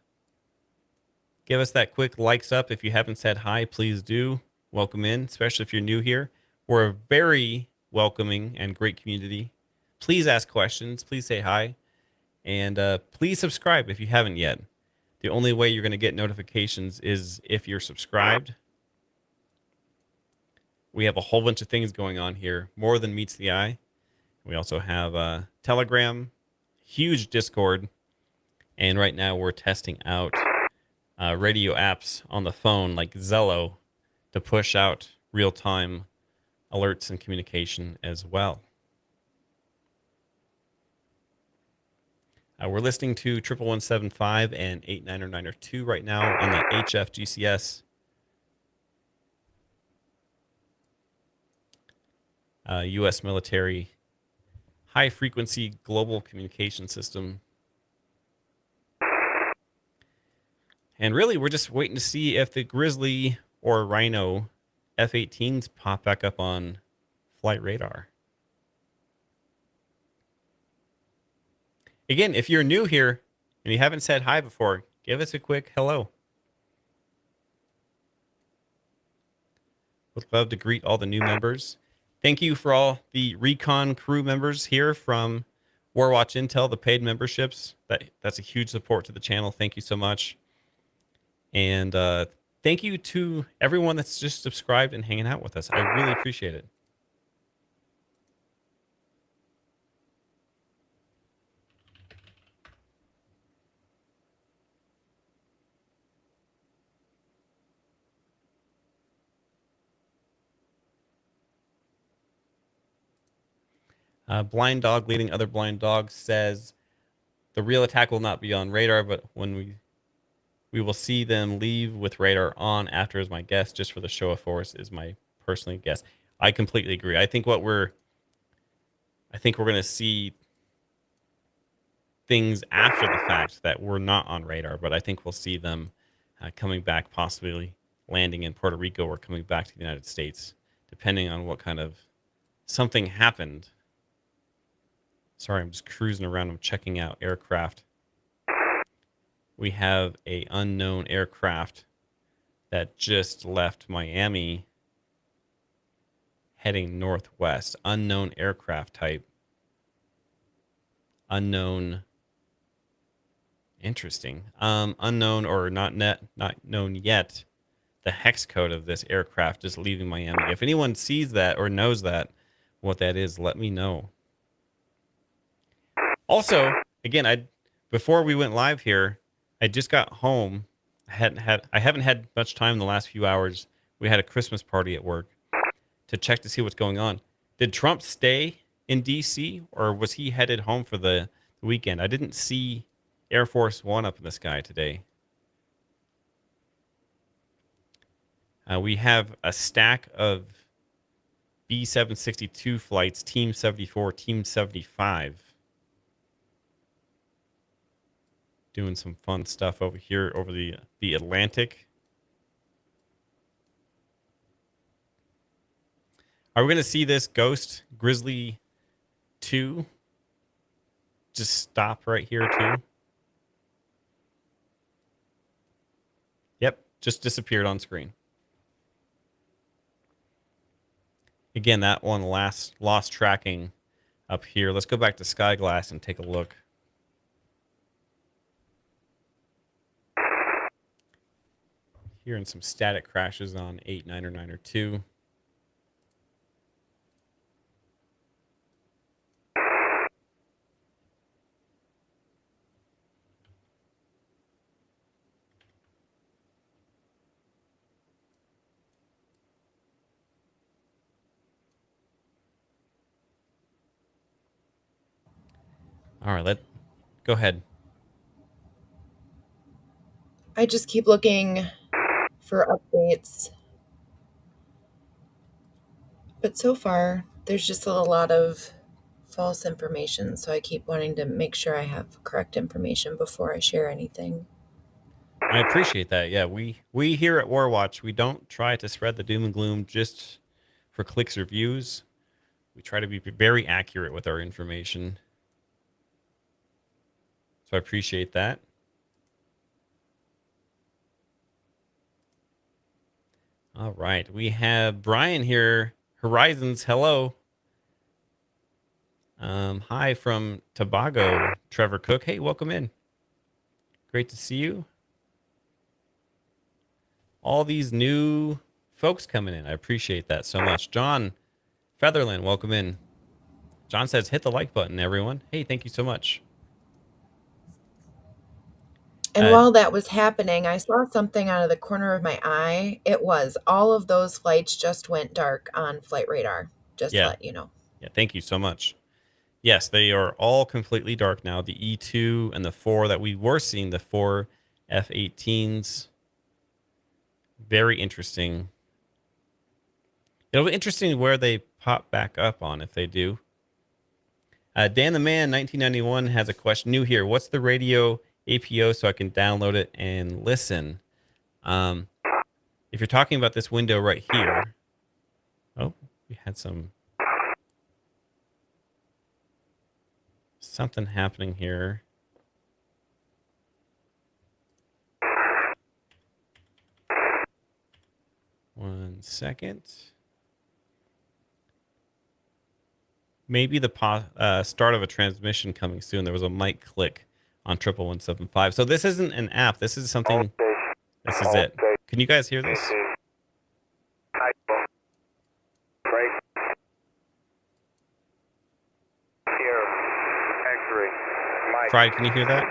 give us that quick likes up. If you haven't said hi, please do. Welcome in, especially if you're new here. We're a very welcoming and great community. Please ask questions. Please say hi. And please subscribe if you haven't yet. The only way you're going to get notifications is if you're subscribed. We have a whole bunch of things going on here, more than meets the eye. We also have Telegram, huge Discord, and right now we're testing out radio apps on the phone like Zello to push out real-time alerts and communication as well. We're listening to 11175 and 89092 right now on the HFGCS U.S. military high-frequency global communication system. And really, we're just waiting to see if the Grizzly or Rhino F-18s pop back up on flight radar. Again, if you're new here and you haven't said hi before, give us a quick hello. Would love to greet all the new members. Thank you for all the Recon crew members here from Warwatch Intel, the paid memberships. That's a huge support to the channel. Thank you so much. And thank you to everyone that's just subscribed and hanging out with us. I really appreciate it. Blind Dog leading other blind dogs says the real attack will not be on radar, but when we will see them leave with radar on after is my guess, just for the show of force is my personal guess. I completely agree. I think we're going to see things after the fact that were not on radar, but I think we'll see them coming back, possibly landing in Puerto Rico or coming back to the United States, depending on what kind of something happened. Sorry, I'm just cruising around. I'm checking out aircraft. We have a unknown aircraft that just left Miami heading northwest. Unknown aircraft type. Unknown. Interesting. Unknown or not known yet. The hex code of this aircraft is leaving Miami. If anyone sees that or knows that, what that is, let me know. Also, again, before we went live here, I just got home. I haven't had much time in the last few hours. We had a Christmas party at work to check to see what's going on. Did Trump stay in D.C. or was he headed home for the weekend? I didn't see Air Force One up in the sky today. We have a stack of B-762 flights, Team 74, Team 75. Doing some fun stuff over here over the Atlantic. Are we going to see this Ghost Grizzly 2 just stop right here too? Yep, just disappeared on screen. Again, that one lost tracking up here. Let's go back to Skyglass and take a look. Hearing some static crashes on 8992. All right, go ahead. I just keep looking for updates. But so far, there's just a lot of false information, so I keep wanting to make sure I have correct information before I share anything. I appreciate that. Yeah, we here at Warwatch, we don't try to spread the doom and gloom just for clicks or views. We try to be very accurate with our information. So I appreciate that. All right, we have Brian here. Horizons, hello. Hi from Tobago, Trevor Cook. Hey, welcome in. Great to see you. All these new folks coming in. I appreciate that so much. John Featherland, welcome in. John says, hit the like button, everyone. Hey, thank you so much. And while that was happening, I saw something out of the corner of my eye. It was all of those flights just went dark on flight radar. Just to let you know. Yeah, thank you so much. Yes, they are all completely dark now. The E2 and the 4 that we were seeing, the 4 F-18s. Very interesting. It'll be interesting where they pop back up on if they do. Dan the Man, 1991, has a question. New here. What's the radio APO so I can download it and listen? If you're talking about this window right here. Oh, we had some something happening here. One second. Maybe the start of a transmission coming soon. There was a mic click on 11175. So this isn't an app. This is something. This is it. Can you guys hear this? Fried, can you hear that?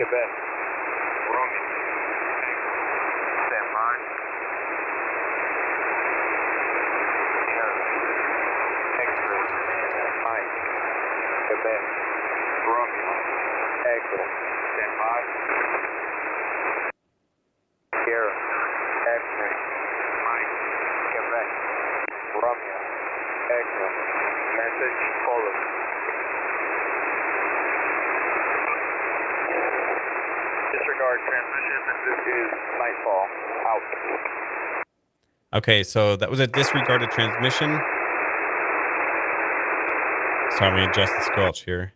Disregard transmission. This is nightfall. Out. Okay, so that was a disregarded transmission. Sorry, let me adjust the squelch here.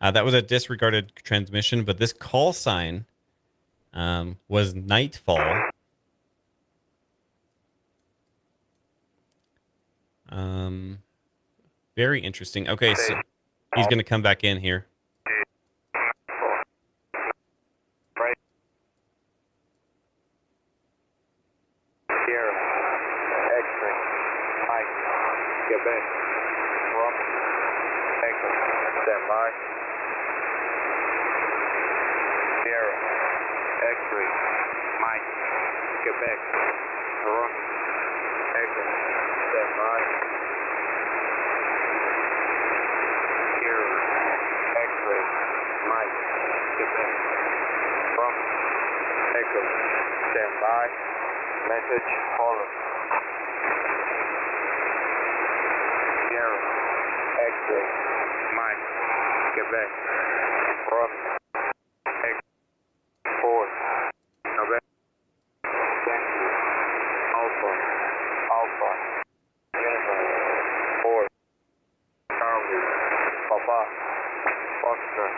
That was a disregarded transmission, but this call sign was nightfall. Very interesting. Okay, so he's going to come back in here. Message follows. Sierra, X-ray, Mike, Quebec, Romeo, X4, November, Yankee, Alpha, Alpha, Uniform, 4, Charlie, Papa, Foster,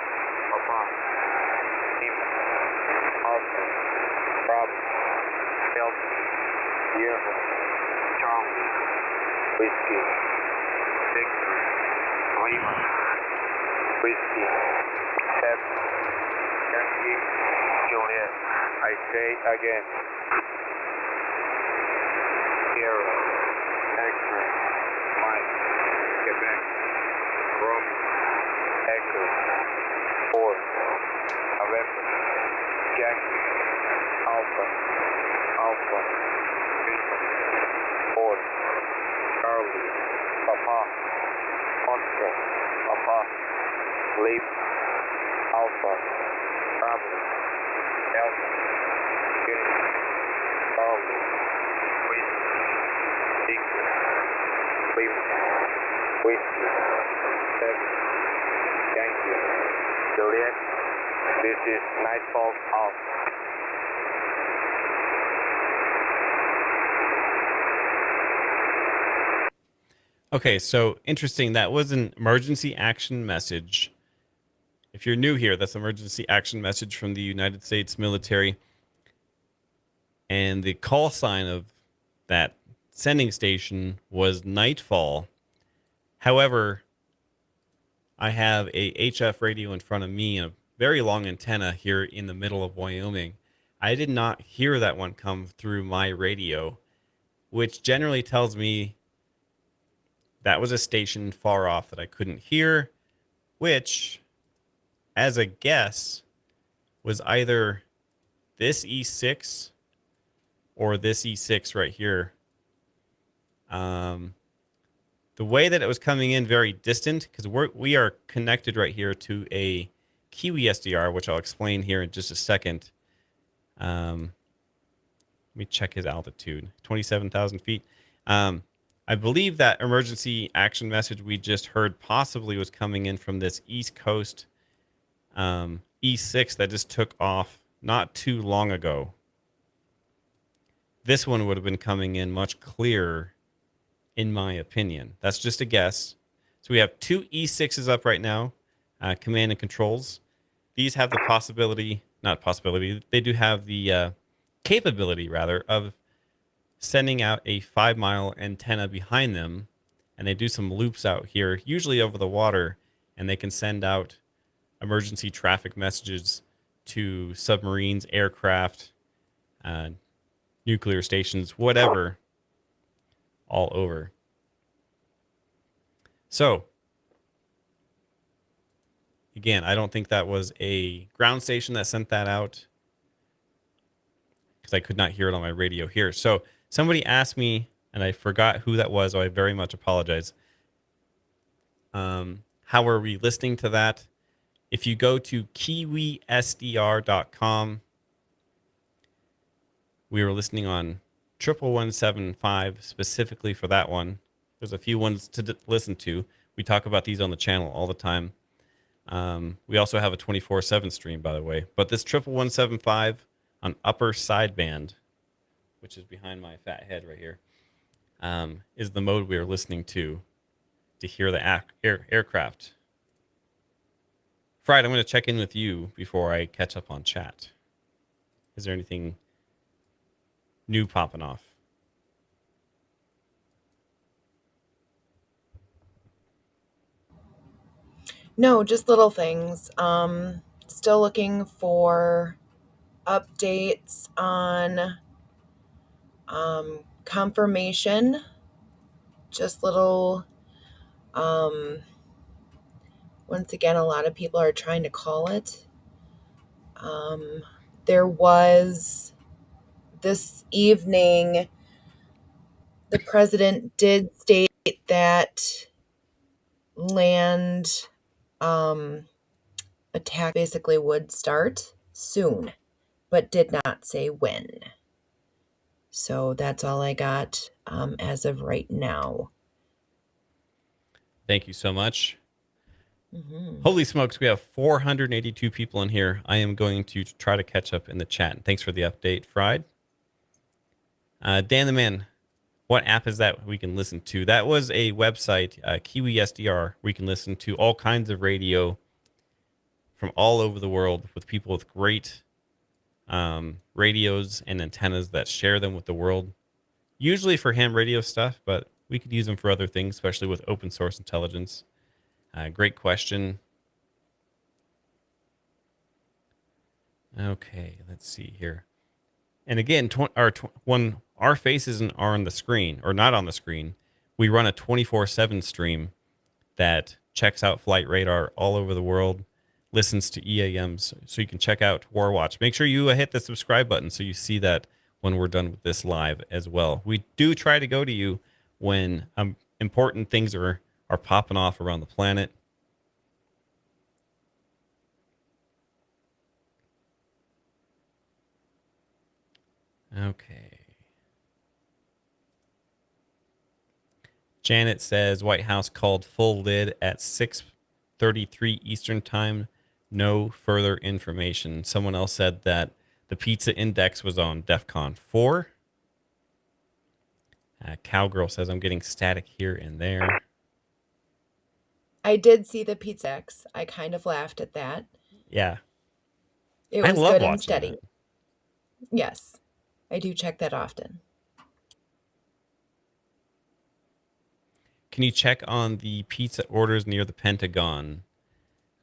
Papa, Lima, Austin, Bravo, Delta, Sierra, Charlie, Whiskey, Victor, Lima, Whiskey, 7, Yankee, Juliet. I say again. Sierra, X-ray, Mike, Quebec, Romeo, Echo, 4, November, Yankee, Alpha, Alpha, Lima, 4, Charlie, Papa, Oscar, Papa, Lima, Alpha, Bravo, Delta, Uniform, Charlie, Whiskey, Victor, Lima, Whiskey, 7, Yankee, Juliet. This is nightfall off. Okay, so interesting. That was an emergency action message. If you're new here, that's emergency action message from the United States military. And the call sign of that sending station was nightfall. However, I have a HF radio in front of me and a very long antenna here in the middle of Wyoming. I did not hear that one come through my radio, which generally tells me that was a station far off that I couldn't hear, which, as a guess, was either this E6 or this E6 right here. The way that it was coming in very distant, because we are connected right here to a Kiwi SDR, which I'll explain here in just a second. Let me check his altitude, 27,000 feet. I believe that emergency action message we just heard possibly was coming in from this East Coast E6 that just took off not too long ago. This one would have been coming in much clearer, in my opinion. That's just a guess. So we have two E6s up right now. command and controls. These have the possibility, not possibility, they do have the capability, rather, of sending out a 5-mile antenna behind them, and they do some loops out here, usually over the water, and they can send out emergency traffic messages to submarines, aircraft, nuclear stations, whatever, all over. So, again, I don't think that was a ground station that sent that out, because I could not hear it on my radio here. So somebody asked me, and I forgot who that was, so I very much apologize. How are we listening to that? If you go to kiwisdr.com, we were listening on 11175 specifically for that one. There's a few ones to listen to. We talk about these on the channel all the time. We also have a 24/7 stream, by the way. But this 11175 on upper sideband, which is behind my fat head right here, is the mode we are listening to hear the aircraft. Fried, I'm going to check in with you before I catch up on chat. Is there anything new popping off? No, just little things. Still looking for updates on confirmation. Just little, once again, a lot of people are trying to call it. There was this evening, the president did state that land attack basically would start soon, but did not say when. So that's all I got as of right now. Thank you so much. Mm-hmm. Holy smokes, we have 482 people in here. I am going to try to catch up in the chat. Thanks for the update, Fried. Dan the Man, what app is that we can listen to? That was a website, Kiwi SDR. We can listen to all kinds of radio from all over the world with people with great radios and antennas that share them with the world. Usually for ham radio stuff, but we could use them for other things, especially with open source intelligence. Great question. Okay, let's see here. And again, when our faces are on the screen, or not on the screen, we run a 24/7 stream that checks out flight radar all over the world, listens to EAMs, so you can check out Warwatch. Make sure you hit the subscribe button so you see that when we're done with this live as well. We do try to go to you when important things are popping off around the planet. Okay. Janet says White House called full lid at 6:33 Eastern time. No further information. Someone else said that the pizza index was on DEFCON 4. Cowgirl says I'm getting static here and there. I did see the Pizza X. I kind of laughed at that. Yeah. It I was love good and watching steady. that. Yes. I do check that often. Can you check on the pizza orders near the Pentagon?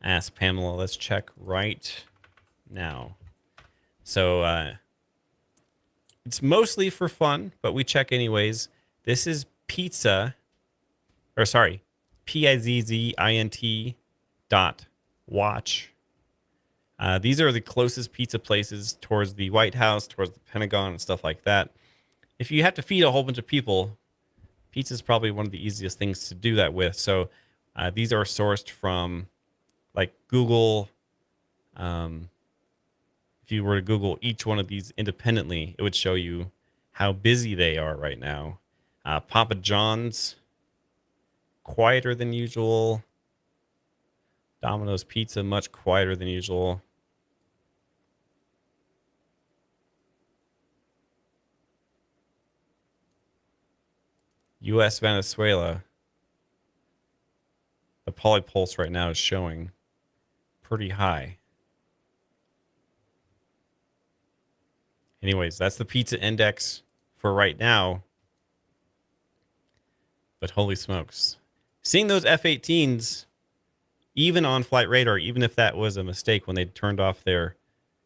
Asked Pamela. Let's check right now. So it's mostly for fun, but we check anyways. This is pizza, or sorry, PIZZINT.watch. These are the closest pizza places towards the White House, towards the Pentagon, and stuff like that. If you have to feed a whole bunch of people, pizza is probably one of the easiest things to do that with. So these are sourced from like Google. If you were to Google each one of these independently, it would show you how busy they are right now. Papa John's, quieter than usual. Domino's Pizza, much quieter than usual. U.S. Venezuela. The Polypulse right now is showing pretty high. Anyways, that's the pizza index for right now. But holy smokes. Seeing those F-18s, even on flight radar, even if that was a mistake when they turned off their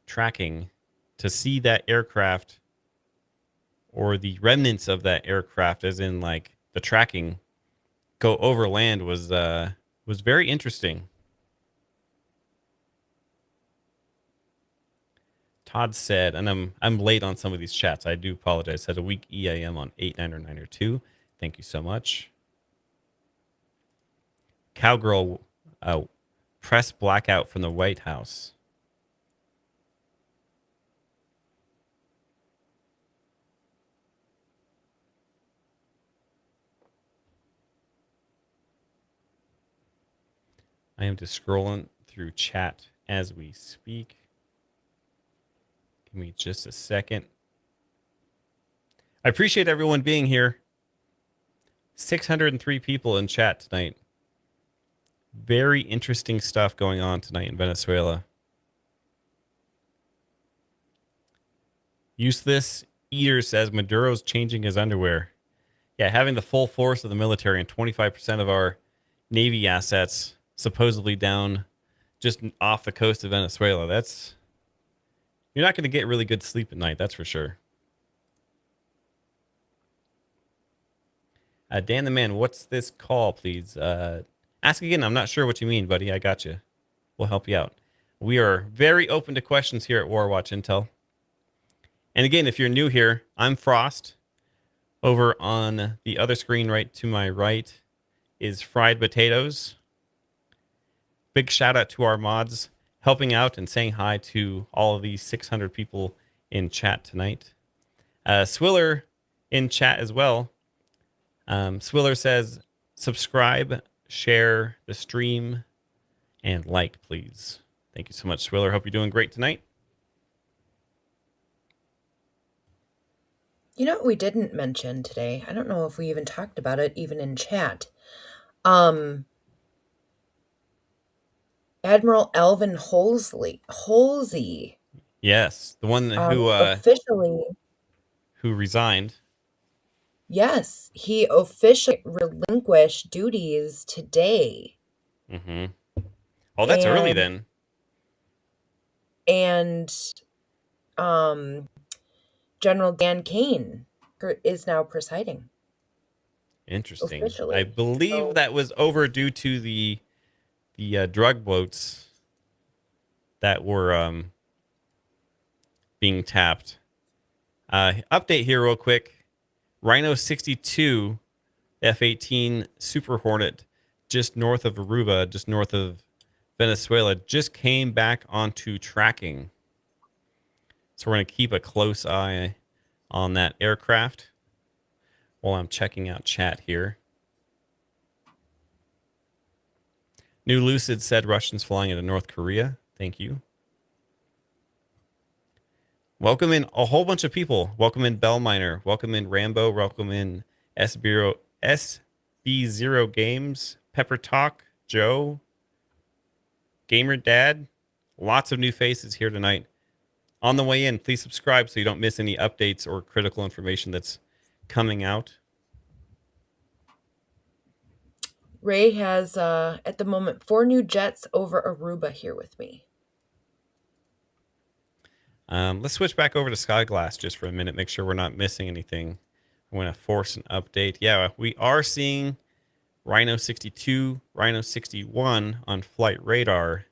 tracking, to see that aircraft or the remnants of that aircraft, as in like the tracking, go over land was very interesting. Todd said, and I'm late on some of these chats. I do apologize. Said a weak EIM on 8992. Thank you so much. Cowgirl, press blackout from the White House. I am just scrolling through chat as we speak. Give me just a second. I appreciate everyone being here. 603 people in chat tonight. Very interesting stuff going on tonight in Venezuela. Useless Eater says Maduro's changing his underwear. Yeah, having the full force of the military and 25% of our Navy assets supposedly down just off the coast of Venezuela. You're not going to get really good sleep at night, that's for sure. Dan the Man, what's this call, please? Ask again. I'm not sure what you mean, buddy. I got you. We'll help you out. We are very open to questions here at Warwatch Intel. And again, if you're new here, I'm Frost. Over on the other screen right to my right is Fried Potatoes. Big shout out to our mods helping out and saying hi to all of these 600 people in chat tonight. Swiller in chat as well. Swiller says, subscribe, share the stream, and like, please. Thank you so much, Swiller. Hope you're doing great tonight. You know what we didn't mention today? I don't know if we even talked about it, even in chat. Admiral Alvin Halsey. Yes, the one who resigned. Yes, he officially relinquished duties today. Mm-hmm. Oh, that's early then. And General Dan Kane is now presiding. Interesting. Officially. I believe that was over due to the drug boats that were being tapped. Update here real quick. Rhino 62 F-18 Super Hornet just north of Aruba, just north of Venezuela, just came back onto tracking. So we're going to keep a close eye on that aircraft while I'm checking out chat here. New Lucid said Russians flying into North Korea. Thank you. Welcome in a whole bunch of people. Welcome in Bellminer. Welcome in Rambo. Welcome in SB0 Games. Pepper Talk. Joe. Gamer Dad. Lots of new faces here tonight. On the way in, please subscribe so you don't miss any updates or critical information that's coming out. Ray has, at the moment, 4 new jets over Aruba here with me. Let's switch back over to Skyglass just for a minute, make sure we're not missing anything. I'm going to force an update. Yeah, we are seeing Rhino 62, Rhino 61 on flight radar.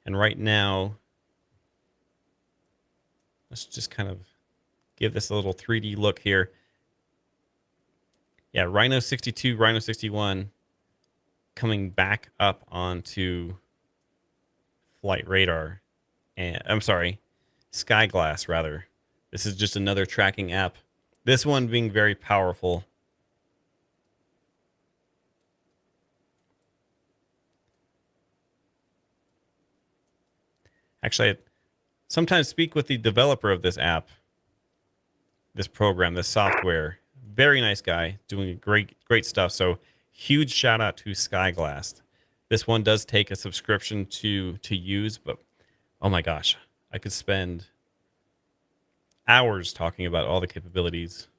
And right now, let's just kind of give this a little 3D look here. Yeah, Rhino 62, Rhino 61 coming back up onto flight radar. And I'm sorry, Skyglass, rather. This is just another tracking app. This one being very powerful. Actually, I sometimes speak with the developer of this app, this program, this software. Very nice guy, doing great stuff. So huge shout out to Skyglass. This one does take a subscription to use, but oh my gosh, I could spend hours talking about all the capabilities.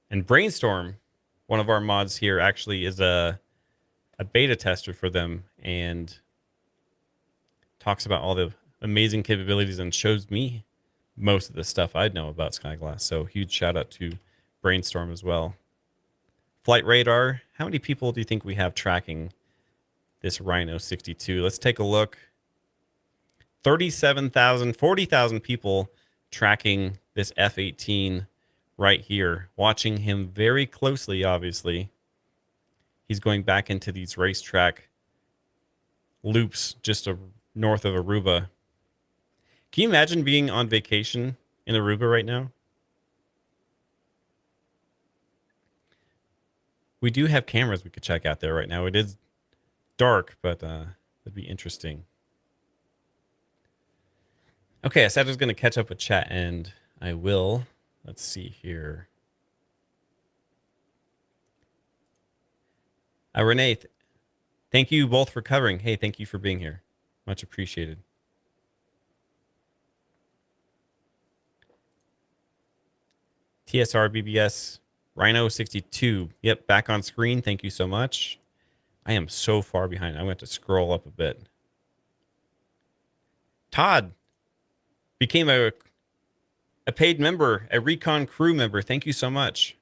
And Brainstorm, one of our mods here, actually is a beta tester for them and talks about all the amazing capabilities and shows me most of the stuff I know about Skyglass. So huge shout out to Brainstorm as well. Flight radar. How many people do you think we have tracking this Rhino 62? Let's take a look. 37,000, 40,000 people tracking this F-18 right here, watching him very closely, obviously. He's going back into these racetrack loops just north of Aruba. Can you imagine being on vacation in Aruba right now? We do have cameras we could check out there right now. It is dark, but it'd be interesting. Okay, I said I was going to catch up with chat, and I will. Let's see here. Renee, thank you both for covering. Hey, thank you for being here. Much appreciated. TSR BBS Rhino 62. Yep, back on screen. Thank you so much. I am so far behind. I'm going to have to scroll up a bit. Todd became a paid member, a Recon crew member. Thank you so much.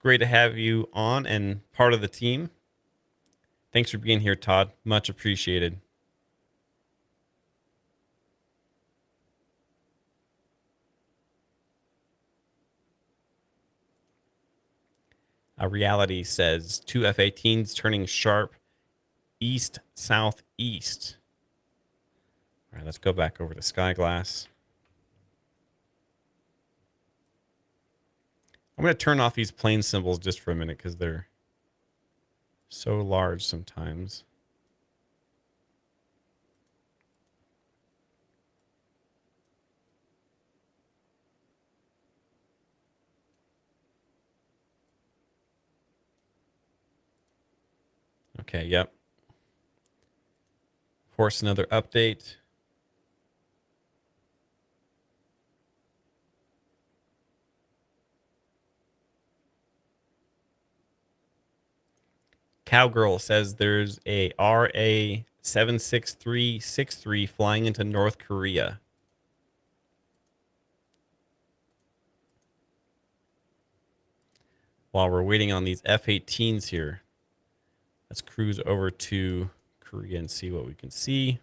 Great to have you on and part of the team. Thanks for being here, Todd. Much appreciated. Reality says 2 F-18s turning sharp east-southeast. All right, let's go back over to Skyglass. I'm going to turn off these plane symbols just for a minute because they're so large sometimes. Okay, yep. Force another update. Cowgirl says there's a RA 76363 flying into North Korea. While we're waiting on these F-18s here, let's cruise over to Korea and see what we can see.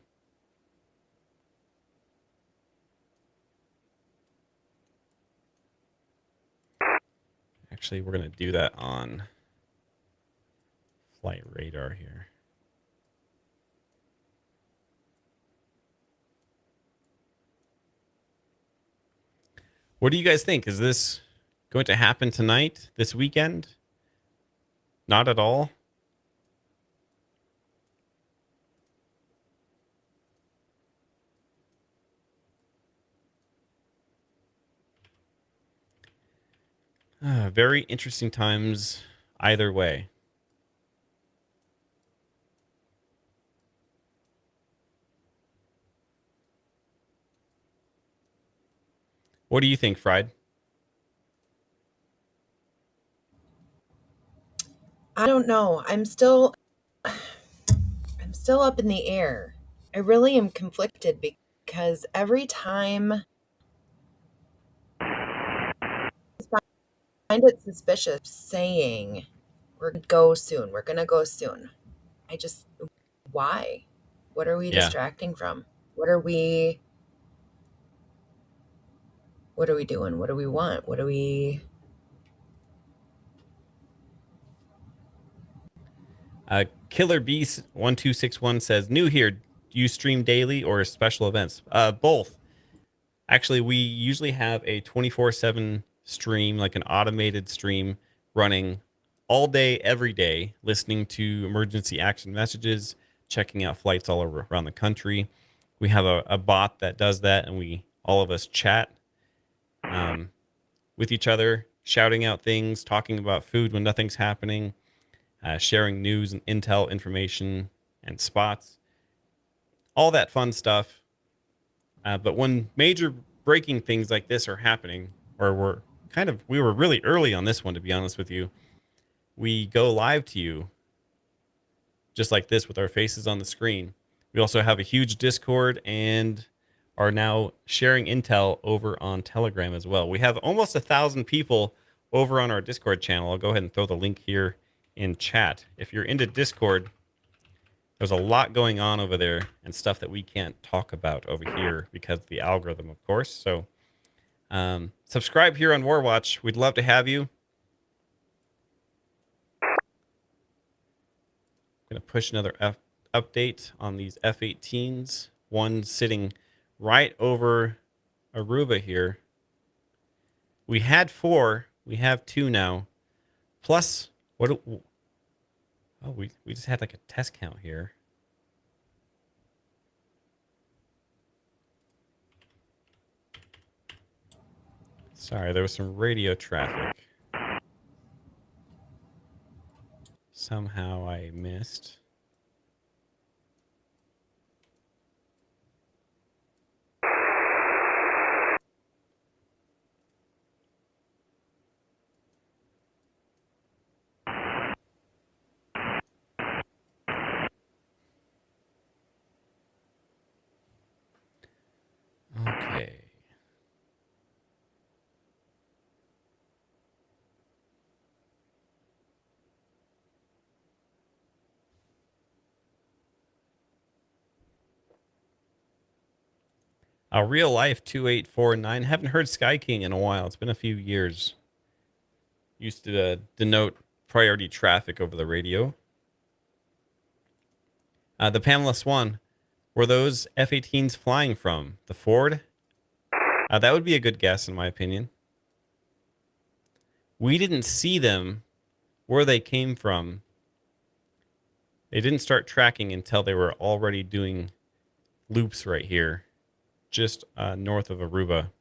Actually, we're going to do that on flight radar here. What do you guys think? Is this going to happen tonight, this weekend? Not at all? Very interesting times either way. What do you think, Fried? I don't know. I'm still up in the air. I really am conflicted because every time I find it suspicious saying we're going to go soon. We're going to go soon. Why? What are we distracting from? What are we doing? What do we want? Killer Beast 1261 says, new here. Do you stream daily or special events? Both. Actually, we usually have a 24/7 stream, like an automated stream running all day, every day, listening to emergency action messages, checking out flights all around the country. We have a bot that does that, and all of us chat with each other, shouting out things, talking about food when nothing's happening. sharing news and intel information and spots, all that fun stuff. But when major breaking things like this are happening, or we were really early on this one, to be honest with you, we go live to you just like this with our faces on the screen. We also have a huge Discord and are now sharing intel over on Telegram as well. We have almost 1,000 people over on our Discord channel. I'll go ahead and throw the link here in chat. If you're into Discord, there's a lot going on over there and stuff that we can't talk about over here because of the algorithm, of course. So subscribe here on Warwatch. We'd love to have you. I'm going to push another update on these F-18s. One sitting right over Aruba here. We had 4. We have 2 now. Plus, we just had like a test count here. Sorry, there was some radio traffic. Somehow I missed. Okay. Real life 2849. Haven't heard Sky King in a while. It's been a few years. Used to denote priority traffic over the radio. The Pamela Swan. Were those F-18s flying from? The Ford? That would be a good guess, in my opinion. We didn't see them where they came from. They didn't start tracking until they were already doing loops right here, just north of Aruba.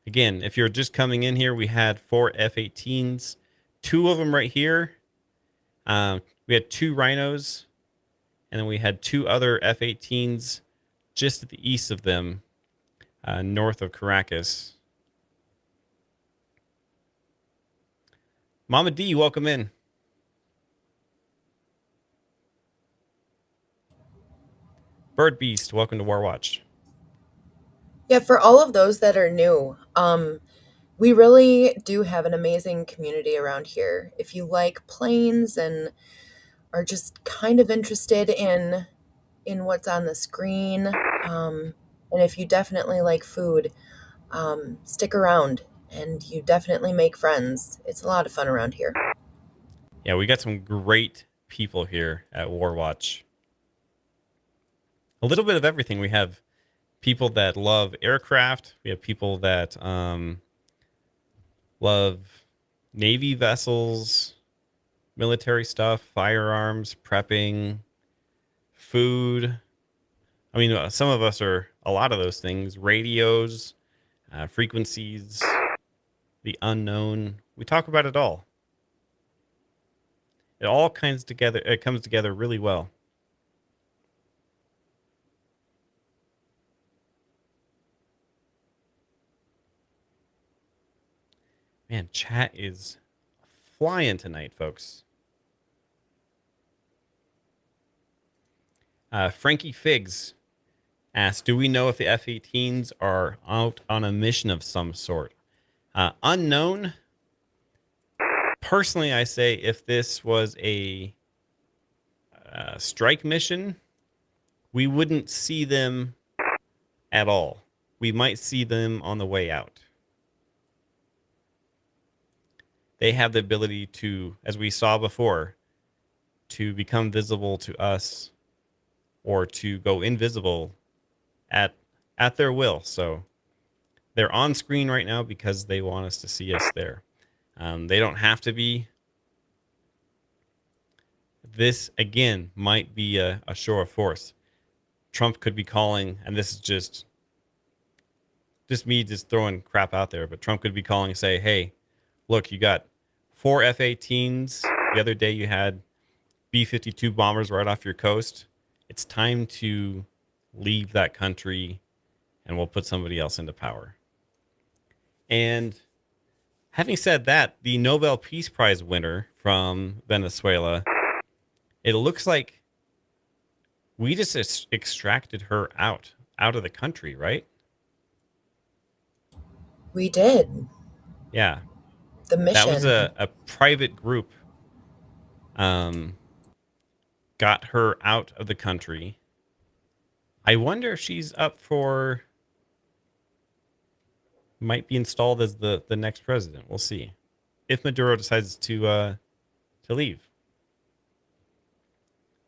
Again, if you're just coming in here, we had 4 F-18s, 2 of them right here. We had 2 Rhinos, and then we had 2 other F-18s just to the east of them, north of Caracas. Mama D, welcome in. Bird Beast, welcome to Warwatch. Yeah, for all of those that are new, we really do have an amazing community around here. If you like planes and are just kind of interested in what's on the screen, and if you definitely like food, stick around and you definitely make friends. It's a lot of fun around here. Yeah, we got some great people here at Warwatch. A little bit of everything. We have people that love aircraft. We have people that love Navy vessels, military stuff, firearms, prepping, food. I mean, some of us are a lot of those things. Radios, frequencies, the unknown. We talk about it all. It all comes together. It comes together really well. Man, chat is flying tonight, folks. Frankie Figs asked, do we know if the F-18s are out on a mission of some sort? Unknown. Personally, I say if this was a strike mission, we wouldn't see them at all. We might see them on the way out. They have the ability to, as we saw before, to become visible to us or to go invisible at their will. So they're on screen right now because they want us to see us there. They don't have to be. This, again, might be a show of force. Trump could be calling, and this is just me just throwing crap out there, but Trump could be calling and say, hey, look, you got 4 F-18s. The other day you had B-52 bombers right off your coast, it's time to leave that country and we'll put somebody else into power. And having said that, the Nobel Peace Prize winner from Venezuela, it looks like we just extracted her out of the country, right? We did. Yeah. The That was mission. a private group got her out of the country. I wonder if she's up for, might be installed as the next president. We'll see. If Maduro decides to leave.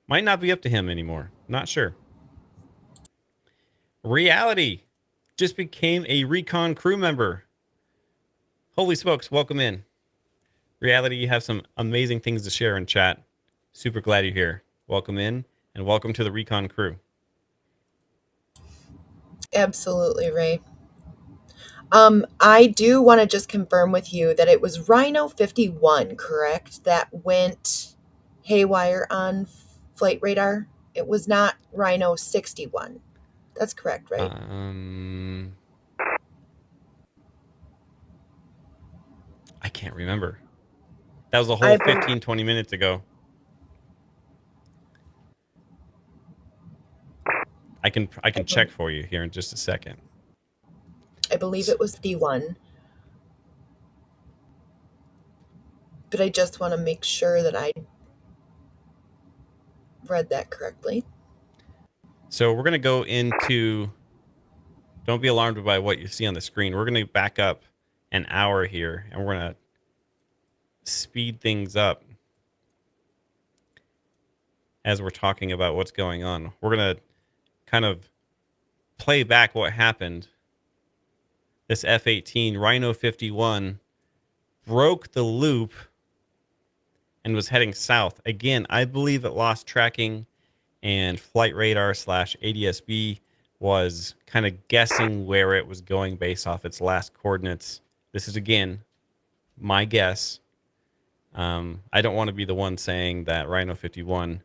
Might not be up to him anymore. Not sure. Reality just became a recon crew member. Holy smokes, welcome in. Reality, you have some amazing things to share in chat. Super glad you're here. Welcome in, and welcome to the recon crew. Absolutely, Ray. I do want to just confirm with you that it was Rhino 51, correct? That went haywire on flight radar. It was not Rhino 61. That's correct, right? I can't remember. That was a whole 15, 20 minutes ago. I can check for you here in just a second. I believe it was 51. But I just want to make sure that I read that correctly. So we're going to go into, don't be alarmed by what you see on the screen. We're going to back up an hour here, and we're going to speed things up as we're talking about what's going on. We're going to kind of play back what happened. This F-18 Rhino 51 broke the loop and was heading south. Again, I believe it lost tracking, and flight radar / ADSB was kind of guessing where it was going based off its last coordinates. This is, again, my guess. I don't want to be the one saying that Rhino 51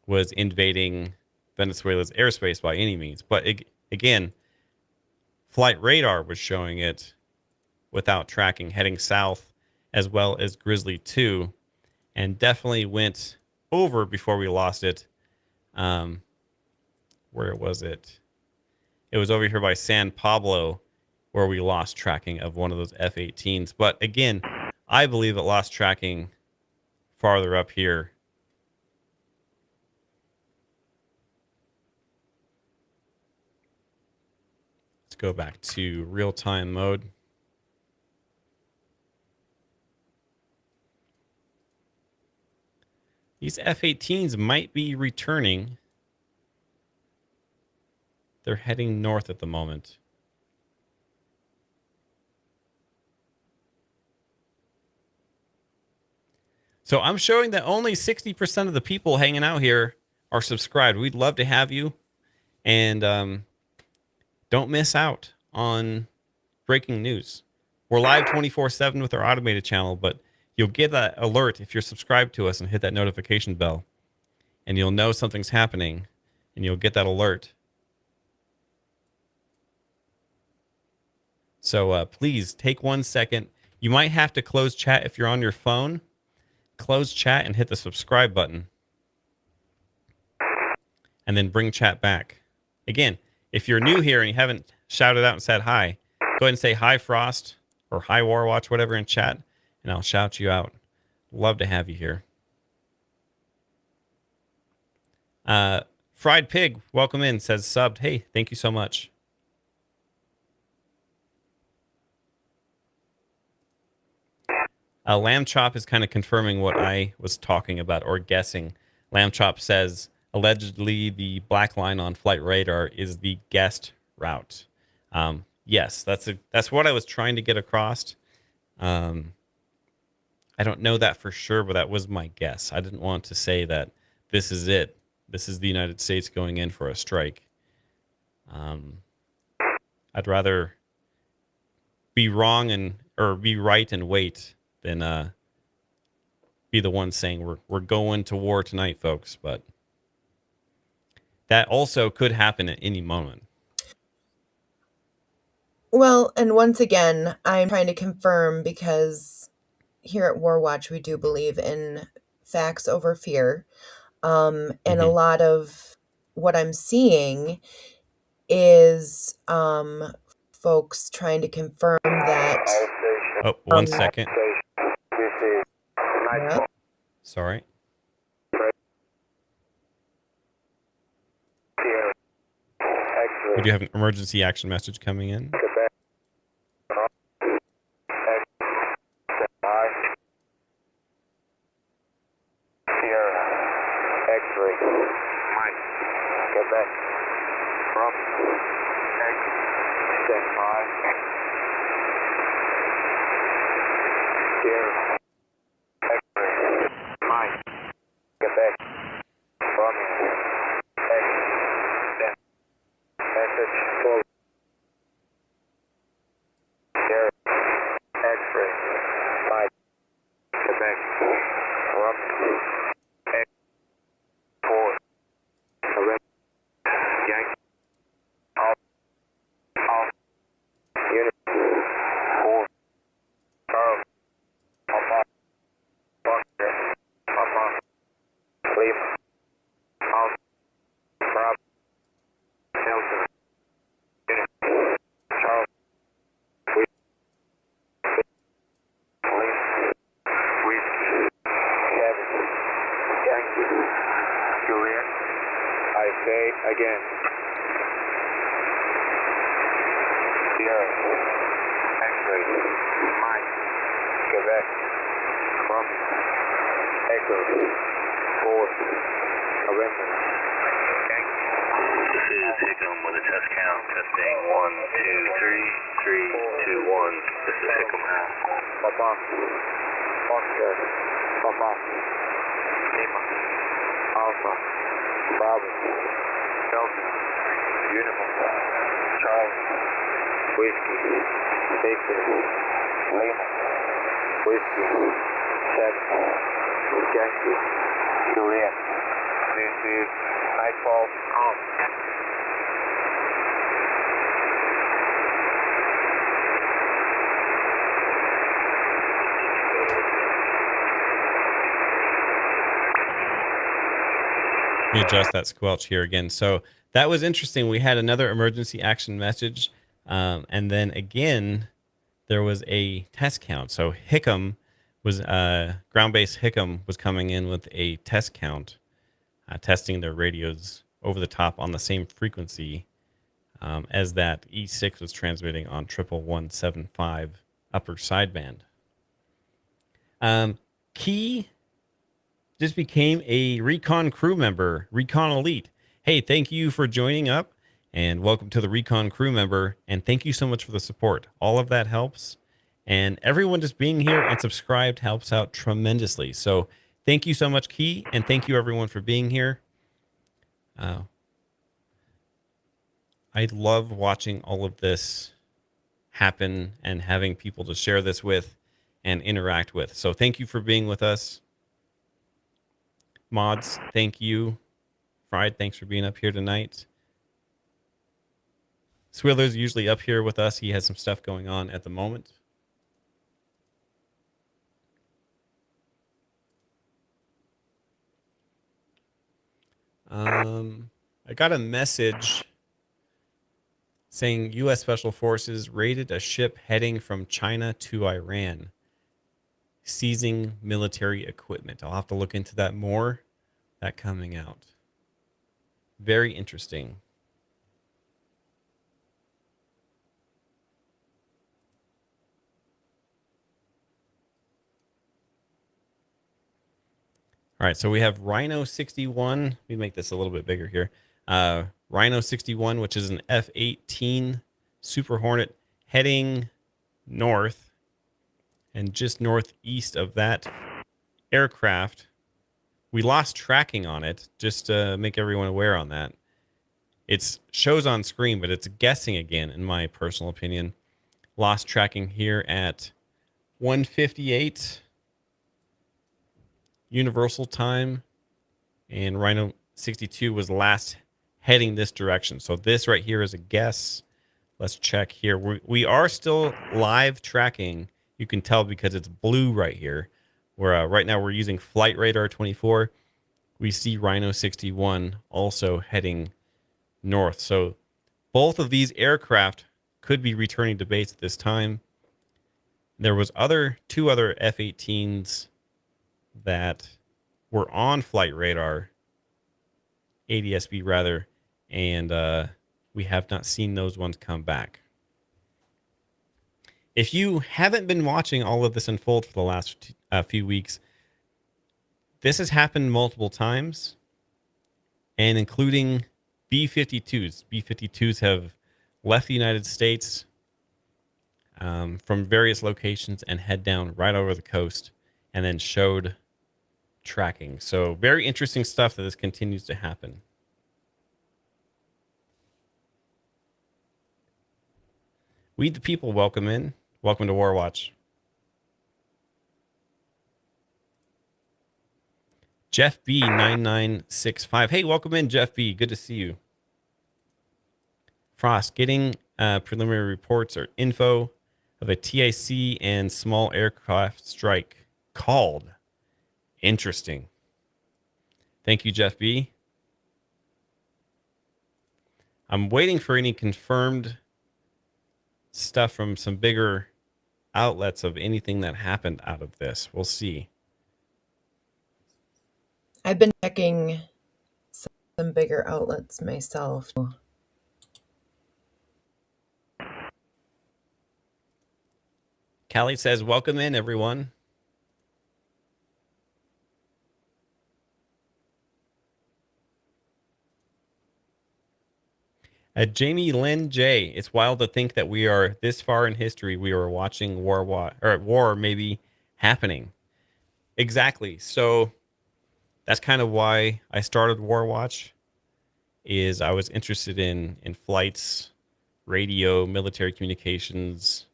was invading Venezuela's airspace by any means. But again, flight radar was showing it without tracking, heading south, as well as Grizzly 2, and definitely went over before we lost it. Where was it? It was over here by San Pablo, where we lost tracking of one of those F-18s. But again, I believe it lost tracking farther up here. Let's go back to real-time mode. These F-18s might be returning. They're heading north at the moment. So I'm showing that only 60% of the people hanging out here are subscribed. We'd love to have you. And don't miss out on breaking news. We're live 24/7 with our automated channel, but you'll get that alert if you're subscribed to us and hit that notification bell. And you'll know something's happening, and you'll get that alert. So please take 1 second. You might have to close chat if you're on your phone. Close chat and hit the subscribe button. And then bring chat back. Again, if you're new here and you haven't shouted out and said hi, go ahead and say hi, Frost, or hi, Warwatch, whatever in chat, and I'll shout you out. Love to have you here. Fried Pig, welcome in, says subbed. Hey, thank you so much. Lamb Chop is kind of confirming what I was talking about or guessing. Lamb Chop says, allegedly, the black line on flight radar is the guest route. Yes, that's what I was trying to get across. I don't know that for sure, but that was my guess. I didn't want to say that this is it. This is the United States going in for a strike. I'd rather be wrong or be right and wait than be the ones saying we're going to war tonight, folks. But that also could happen at any moment. Well, and once again, I'm trying to confirm, because here at War Watch, we do believe in facts over fear. And a lot of what I'm seeing is folks trying to confirm that. Oh, 1 second. Yep. Sorry. We do have an emergency action message coming in. Again. Sierra. X-ray. Mike. Quebec. Columbia. Echo. 4. November. This is Hickam with a test count. Testing 1, 2, 3, 3, 2, 1. This is Hickam half. Papa. Foxtrot. Papa. Lima. Alpha. Bravo. Delta, Uniform, Charlie, Whiskey, Victor, Lima, Whiskey, 7, Yankee, Juliet. This is Nightfall on. Let me adjust that squelch here again. So that was interesting. We had another emergency action message. And then again, there was a test count. So Hickam was, ground base Hickam was coming in with a test count, testing their radios over the top on the same frequency as that E6 was transmitting on 11175 upper sideband. Key just became a Recon crew member, Recon Elite. Hey, thank you for joining up, and welcome to the Recon crew member, and thank you so much for the support. All of that helps, and everyone just being here and subscribed helps out tremendously. So thank you so much, Key, and thank you everyone for being here. I love watching all of this happen and having people to share this with and interact with. So thank you for being with us. Mods, thank you. Fried, thanks for being up here tonight. Swiller's usually up here with us. He has some stuff going on at the moment. I got a message saying U.S. Special Forces raided a ship heading from China to Iran, seizing military equipment. I'll have to look into that more. That coming out. Very interesting. All right, so we have Rhino 61. Let me make this a little bit bigger here. Rhino 61, which is an F-18 Super Hornet heading north, and just northeast of that aircraft, we lost tracking on it, just to make everyone aware on that. It shows on screen, but it's guessing again, in my personal opinion. Lost tracking here at 158. Universal Time, and Rhino 62 was last heading this direction. So this right here is a guess. Let's check here. We are still live tracking. You can tell because it's blue right here. Where right now we're using Flight Radar 24. We see Rhino 61 also heading north. So both of these aircraft could be returning to base at this time. There was two other F-18s that were on Flight Radar, ADS-B rather, and we have not seen those ones come back. If you haven't been watching all of this unfold for the last few weeks, this has happened multiple times, and including B-52s. B-52s have left the United States from various locations and head down right over the coast and then showed tracking. So very interesting stuff that this continues to happen. We the people, welcome in. Welcome to War Watch. Jeff B 9965. Hey, welcome in, Jeff B. Good to see you. Frost, getting preliminary reports or info of a TIC and small aircraft strike called. Interesting. Thank you, Jeff B. I'm waiting for any confirmed stuff from some bigger outlets of anything that happened out of this. We'll see. I've been checking some bigger outlets myself. Callie says, welcome in, everyone. Jamie Lynn J. It's wild to think that we are this far in history. We are watching war maybe happening. Exactly. So that's kind of why I started War Watch. Is I was interested in flights, radio, military communications,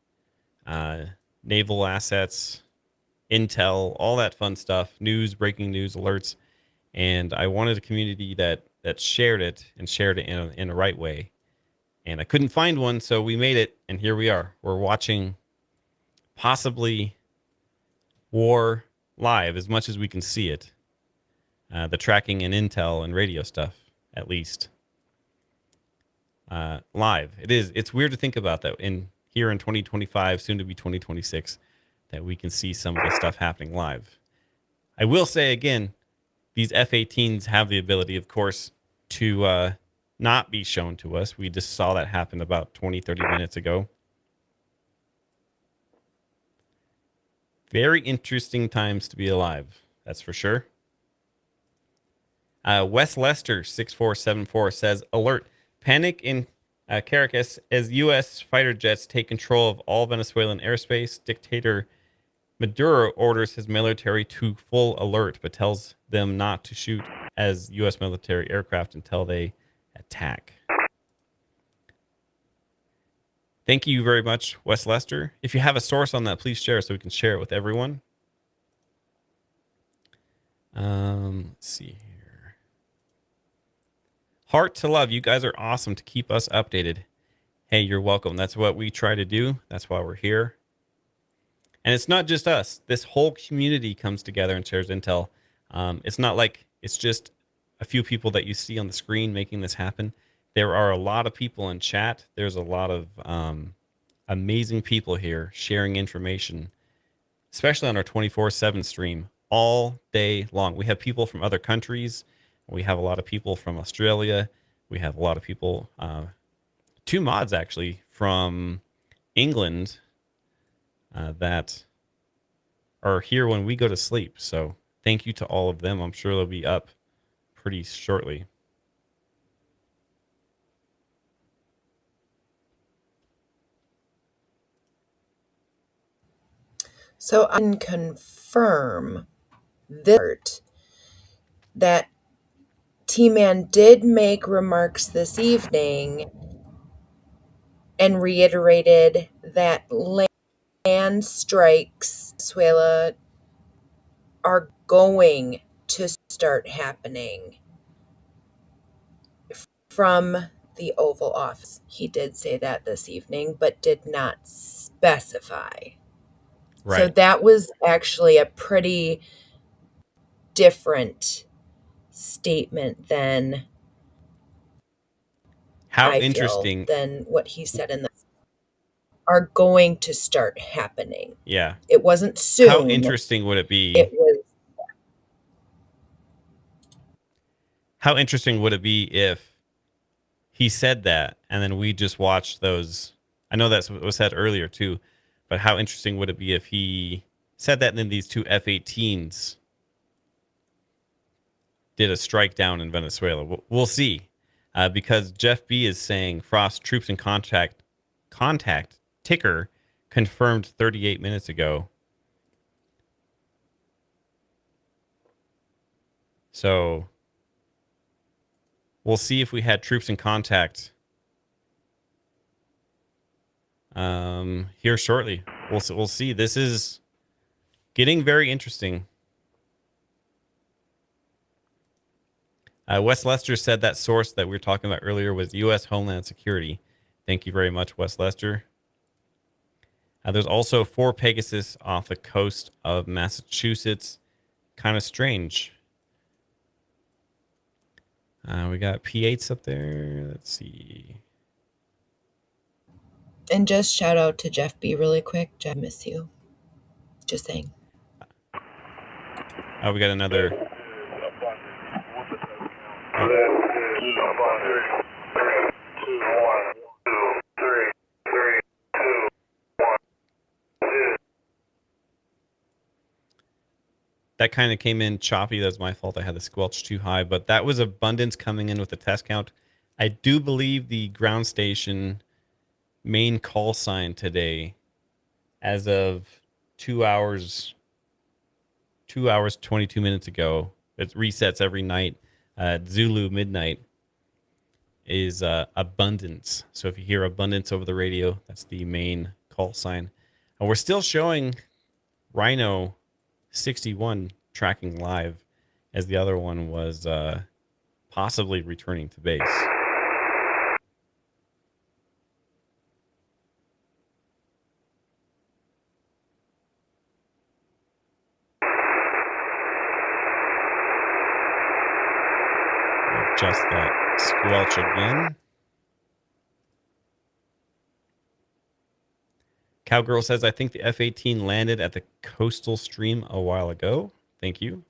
naval assets, intel, all that fun stuff, news, breaking news, alerts, and I wanted a community that shared it and shared it in a right way. And I couldn't find one, so we made it, and here we are. We're watching possibly war live as much as we can see it. The tracking and intel and radio stuff, at least. Live. It's weird to think about that here in 2025, soon to be 2026, that we can see some of this stuff happening live. I will say again, these F-18s have the ability, of course, to not be shown to us. We just saw that happen about 20, 30 minutes ago. Very interesting times to be alive, that's for sure. Wes Lester 6474 says, alert, panic in Caracas as U.S. fighter jets take control of all Venezuelan airspace. Dictator Maduro orders his military to full alert, but tells them not to shoot as U.S. military aircraft until they attack. Thank you very much, Wes Lester. If you have a source on that, please share so we can share it with everyone. Let's see here. Heart to love. You guys are awesome to keep us updated. Hey, you're welcome. That's what we try to do. That's why we're here. And it's not just us. This whole community comes together and shares intel. It's not like it's just a few people that you see on the screen making this happen. There are a lot of people in chat. There's a lot of amazing people here sharing information, especially on our 24/7 stream all day long. We have people from other countries. We have a lot of people from Australia. We have a lot of people, 2 mods actually, from England that are here when we go to sleep. So thank you to all of them. I'm sure they'll be up pretty shortly. So I can confirm this, that T-Man did make remarks this evening and reiterated that land strikes Venezuela are going to start happening from the Oval Office. He did say that this evening, but did not specify. Right. So that was actually a pretty different statement than How I interesting. feel than what he said in the are going to start happening. Yeah. It wasn't soon. How interesting would it be? It was How interesting would it be if he said that and then we just watched those? I know that's what was said earlier too, but how interesting would it be if he said that and then these two F-18s did a strike down in Venezuela? We'll see. Because Jeff B is saying Frost troops in contact ticker confirmed 38 minutes ago. So we'll see if we had troops in contact here shortly. We'll see. This is getting very interesting. Wes Lester said that source that we were talking about earlier was U.S. Homeland Security. Thank you very much, Wes Lester. There's also 4 Pegasus off the coast of Massachusetts. Kind of strange. We got P8s up there. Let's see. and just shout out to Jeff B really quick. Jeff, I miss you. Just saying. Oh, we got another. That kind of came in choppy. That's my fault. I had the squelch too high, but that was abundance coming in with the test count. I do believe the ground station main call sign today, as of 2 hours 22 minutes ago, it resets every night at Zulu midnight, is abundance. So if you hear abundance over the radio, that's the main call sign. And we're still showing Rhino 61 tracking live, as the other one was possibly returning to base. Adjust that squelch again. Cowgirl says, I think the F-18 landed at the coastal stream a while ago. Thank you.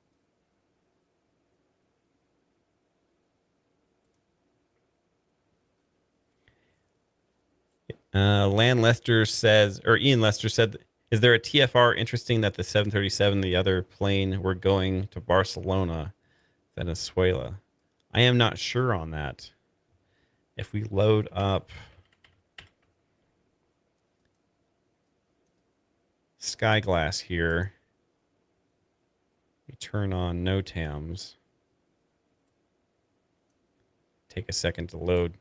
Ian Lester said, is there a TFR interesting that the 737, the other plane, were going to Barcelona, Venezuela? I am not sure on that. If we load up Skyglass here, we turn on NOTAMs. Take a second to load.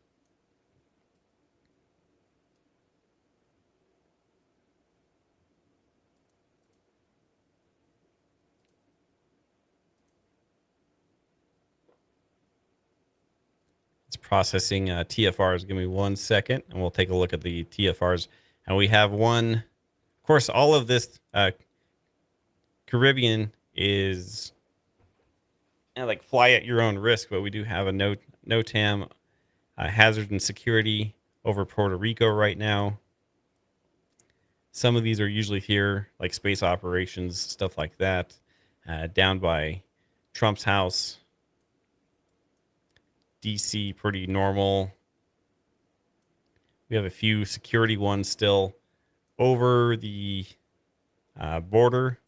It's processing TFRs. Give me 1 second, and we'll take a look at the TFRs. And we have one. Of course, all of this Caribbean is like fly at your own risk, but we do have a NOTAM hazard and security over Puerto Rico right now. Some of these are usually here, like space operations, stuff like that. Down by Trump's house. DC, pretty normal. We have a few security ones still over the border.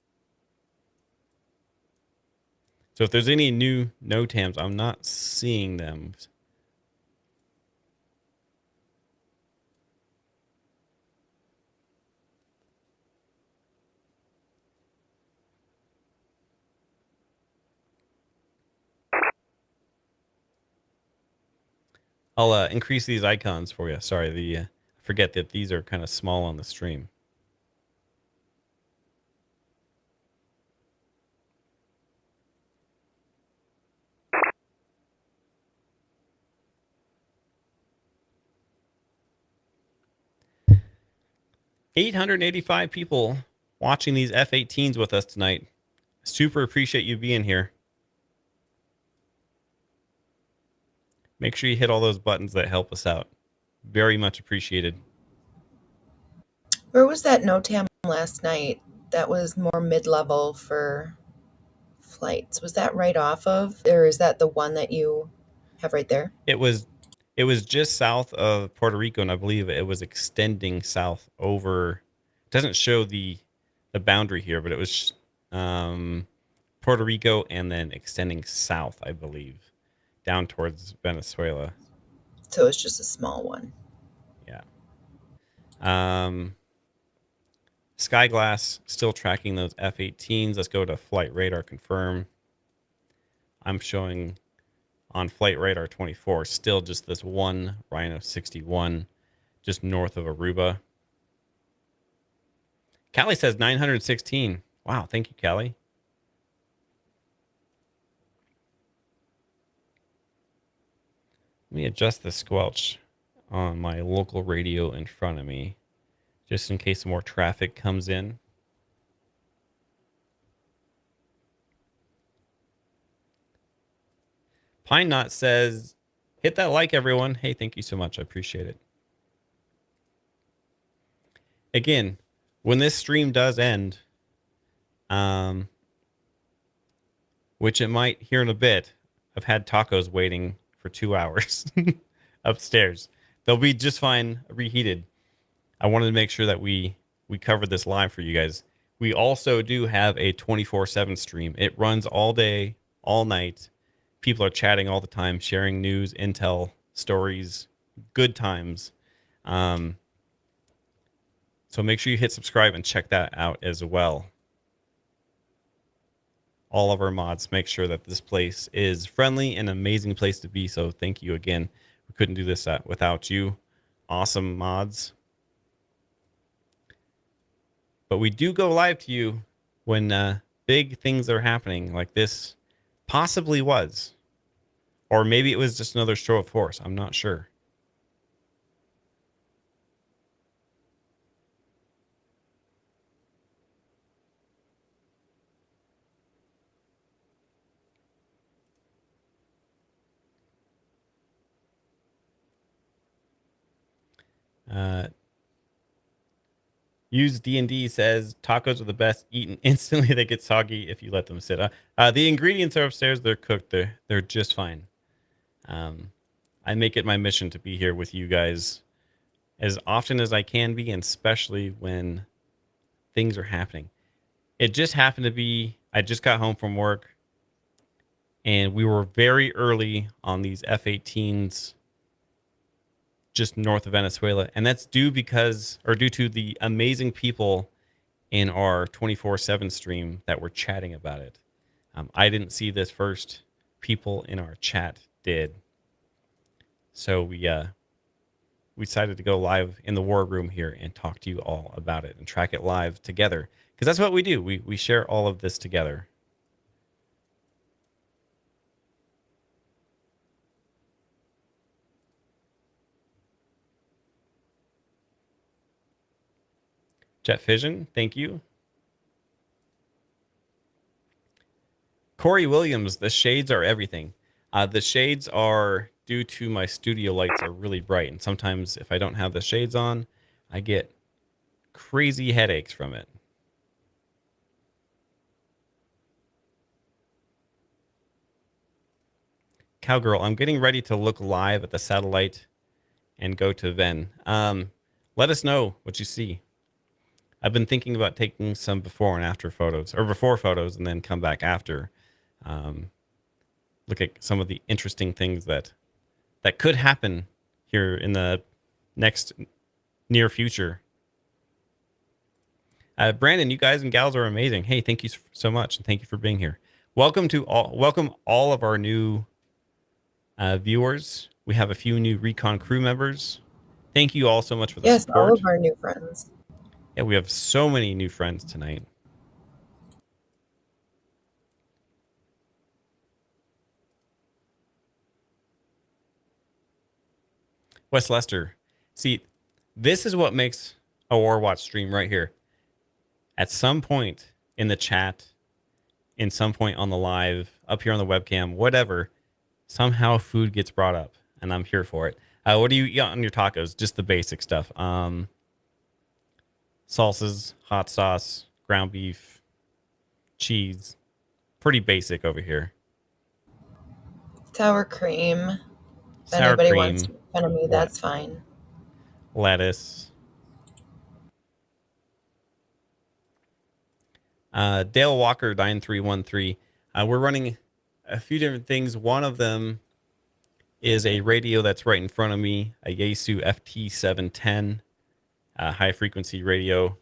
So if there's any new NOTAMs, I'm not seeing them. I'll increase these icons for you. Sorry, I forget that these are kind of small on the stream. 885 people watching these F-18s with us tonight. Super appreciate you being here. Make sure you hit all those buttons that help us out. Very much appreciated. Where was that NOTAM last night? That was more mid-level for flights. Was that right off of, or is that the one that you have right there? It was just south of Puerto Rico, and I believe it was extending south over. It doesn't show the boundary here, but it was Puerto Rico and then extending south, I believe, down towards Venezuela. So it's just a small one. Yeah. Skyglass still tracking those F-18s. Let's go to flight radar confirm. I'm showing on flight radar 24 still just this one Rhino 61 just north of Aruba. Callie says 916. Wow, thank you, Callie. Let me adjust the squelch on my local radio in front of me, just in case more traffic comes in. Pine Knot says, hit that like, everyone. Hey, thank you so much. I appreciate it. Again, when this stream does end, which it might here in a bit, I've had tacos waiting for 2 hours upstairs. They'll be just fine reheated. I wanted to make sure that we covered this live for you guys. We also do have a 24/7 stream. It runs all day, all night. People are chatting all the time, sharing news, intel, stories, good times. So make sure you hit subscribe and check that out as well. All of our mods make sure that this place is friendly and amazing place to be. So thank you again. We couldn't do this without you. Awesome mods. But we do go live to you when big things are happening like this possibly was. Or maybe it was just another show of force. I'm not sure. Use D&D says tacos are the best, eaten instantly. They get soggy if you let them sit. The ingredients are upstairs. They're cooked. They're just fine. I make it my mission to be here with you guys as often as I can be, and especially when things are happening. It just happened to be, I just got home from work, and we were very early on these F-18s just north of Venezuela. And that's due to the amazing people in our 24/7 stream that were chatting about it. I didn't see this first. People in our chat did. So we decided to go live in the war room here and talk to you all about it and track it live together. Because that's what we do. We share all of this together. Jet Fission, thank you. Corey Williams, the shades are everything. The shades are due to my studio lights are really bright. And sometimes if I don't have the shades on, I get crazy headaches from it. Cowgirl, I'm getting ready to look live at the satellite and go to Ven. Let us know what you see. I've been thinking about taking some before and after photos, or before photos and then come back after. Look at some of the interesting things that could happen here in the next near future. Brandon, you guys and gals are amazing. Hey, thank you so much, and thank you for being here. Welcome all of our new viewers. We have a few new Recon crew members. Thank you all so much for the support. Yes, all of our new friends. Yeah, we have so many new friends tonight. West Lester. See, this is what makes or watch stream right here. At some point in the chat, in some point on the live, up here on the webcam, whatever, somehow food gets brought up, and I'm here for it. What do you eat on your tacos? Just the basic stuff. Salsas, hot sauce, ground beef, cheese. Pretty basic over here. Sour cream. If Sour anybody wants cream, to make fun of me, that's fine. lettuce. Dale Walker 9313. We're running a few different things. One of them is a radio that's right in front of me, a Yaesu FT710 high frequency radio.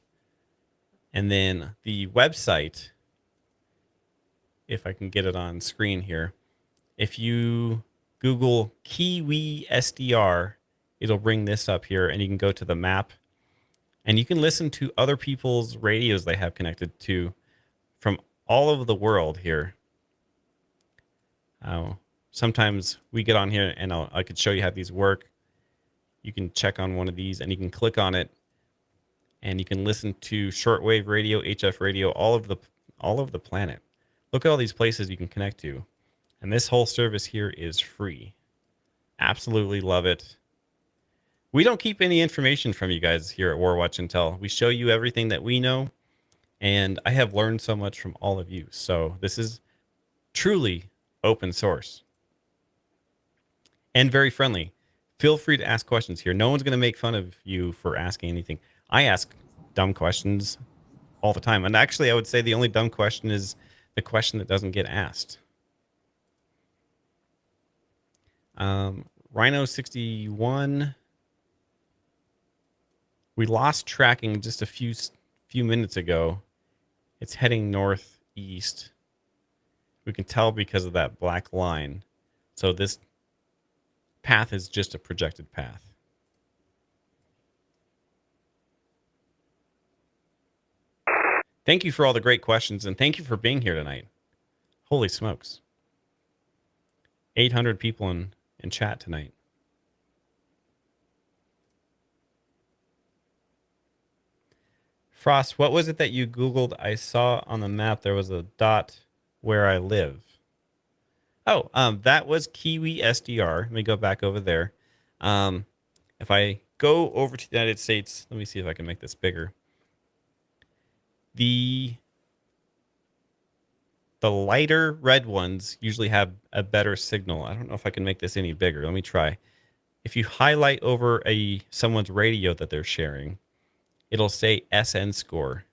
And then the website, if I can get it on screen here, if you Google Kiwi SDR, it'll bring this up here, and you can go to the map and you can listen to other people's radios they have connected to from all over the world here. Sometimes we get on here and I could show you how these work. You can check on one of these and you can click on it and you can listen to shortwave radio, HF radio, all over the planet. Look at all these places you can connect to. And this whole service here is free. Absolutely love it. We don't keep any information from you guys here at Warwatch Intel. We show you everything that we know, and I have learned so much from all of you. So this is truly open source and very friendly. Feel free to ask questions here. No one's going to make fun of you for asking anything. I ask dumb questions all the time. And actually, I would say the only dumb question is the question that doesn't get asked. Rhino 61. We lost tracking just a few minutes ago. It's heading northeast. We can tell because of that black line. So this path is just a projected path. Thank you for all the great questions, and thank you for being here tonight. Holy smokes. 800 people in chat tonight. Frost, what was it that you Googled? I saw on the map there was a dot where I live. Oh, that was Kiwi SDR. Let me go back over there. If I go over to the United States, let me see if I can make this bigger. The lighter red ones usually have a better signal. I don't know if I can make this any bigger. Let me try. If you highlight over someone's radio that they're sharing, it'll say SN score.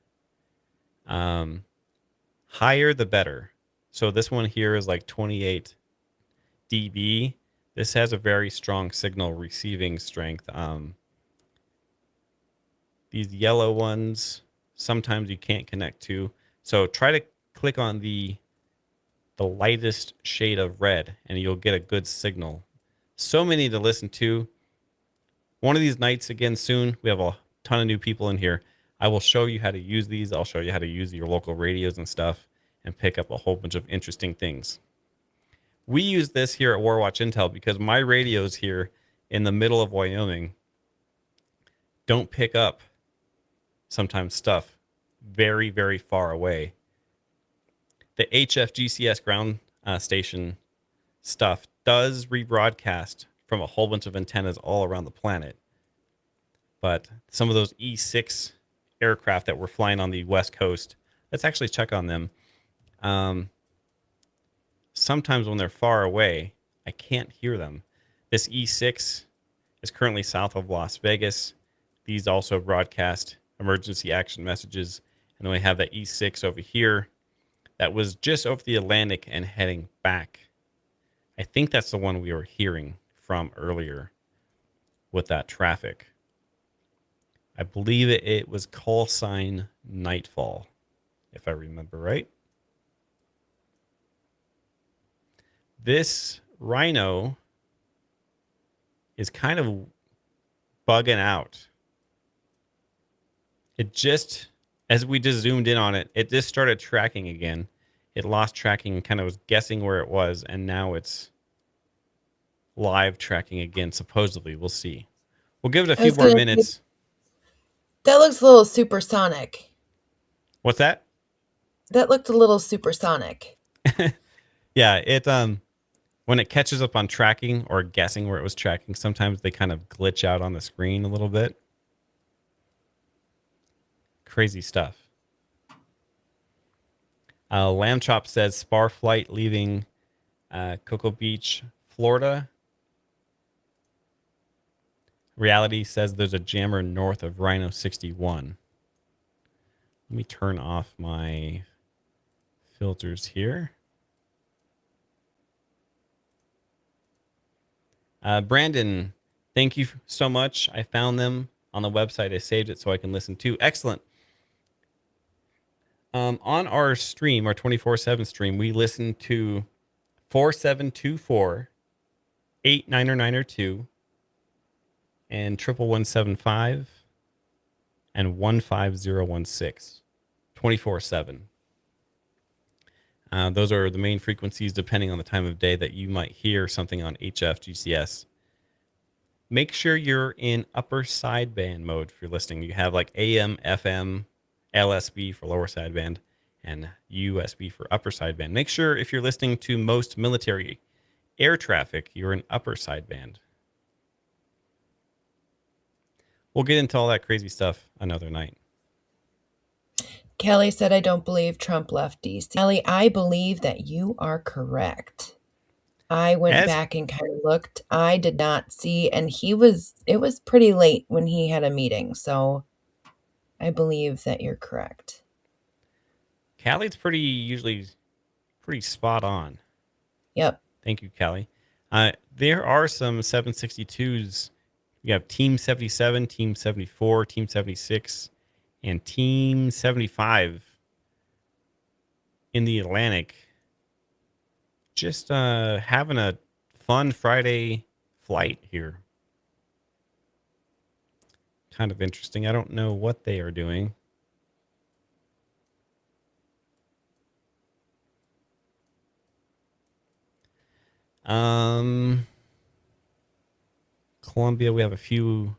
Higher the better. So this one here is like 28 dB. This has a very strong signal receiving strength. These yellow ones, sometimes you can't connect to. So try to click on the lightest shade of red and you'll get a good signal. So many to listen to. One of these nights again soon, we have a ton of new people in here. I will show you how to use these. I'll show you how to use your local radios and stuff and pick up a whole bunch of interesting things. We use this here at Warwatch Intel because my radios here in the middle of Wyoming don't pick up sometimes stuff very, very far away. The HFGCS ground station stuff does rebroadcast from a whole bunch of antennas all around the planet. But some of those E6 aircraft that were flying on the West Coast, let's actually check on them. Sometimes when they're far away, I can't hear them. This E6 is currently south of Las Vegas. These also broadcast emergency action messages. And then we have that E6 over here that was just over the Atlantic and heading back. I think that's the one we were hearing from earlier with that traffic. I believe it was call sign Nightfall, if I remember right. This Rhino is kind of bugging out. It just, as we just zoomed in on it, it just started tracking again. It lost tracking, kind of was guessing where it was, and now it's live tracking again, supposedly. We'll see. We'll give it a few more minutes. That looks a little supersonic. What's that? That looked a little supersonic. Yeah, it when it catches up on tracking or guessing where it was tracking, sometimes they kind of glitch out on the screen a little bit. Crazy stuff. Lamb Chop says spar flight leaving Cocoa Beach, Florida. Reality says there's a jammer north of Rhino 61. Let me turn off my filters here. Brandon, thank you so much. I found them on the website. I saved it so I can listen to. Excellent. On our stream, our 24/7 stream, we listen to 4724, 8992, and 11175, and 15016, 24/7. Those are the main frequencies depending on the time of day that you might hear something on HFGCS. Make sure you're in upper sideband mode if you're listening. You have like AM, FM, LSB for lower sideband, and USB for upper sideband. Make sure if you're listening to most military air traffic, you're in upper sideband. We'll get into all that crazy stuff another night. Kelly said, I don't believe Trump left DC. Kelly, I believe that you are correct. I went back and kind of looked. I did not see, and it was pretty late when he had a meeting. So I believe that you're correct. Callie's usually pretty spot on. Yep. Thank you, Callie. There are some 762s. You have Team 77, Team 74, Team 76, and Team 75 in the Atlantic. Just having a fun Friday flight here. Kind of interesting. I don't know what they are doing. Columbia, we have a few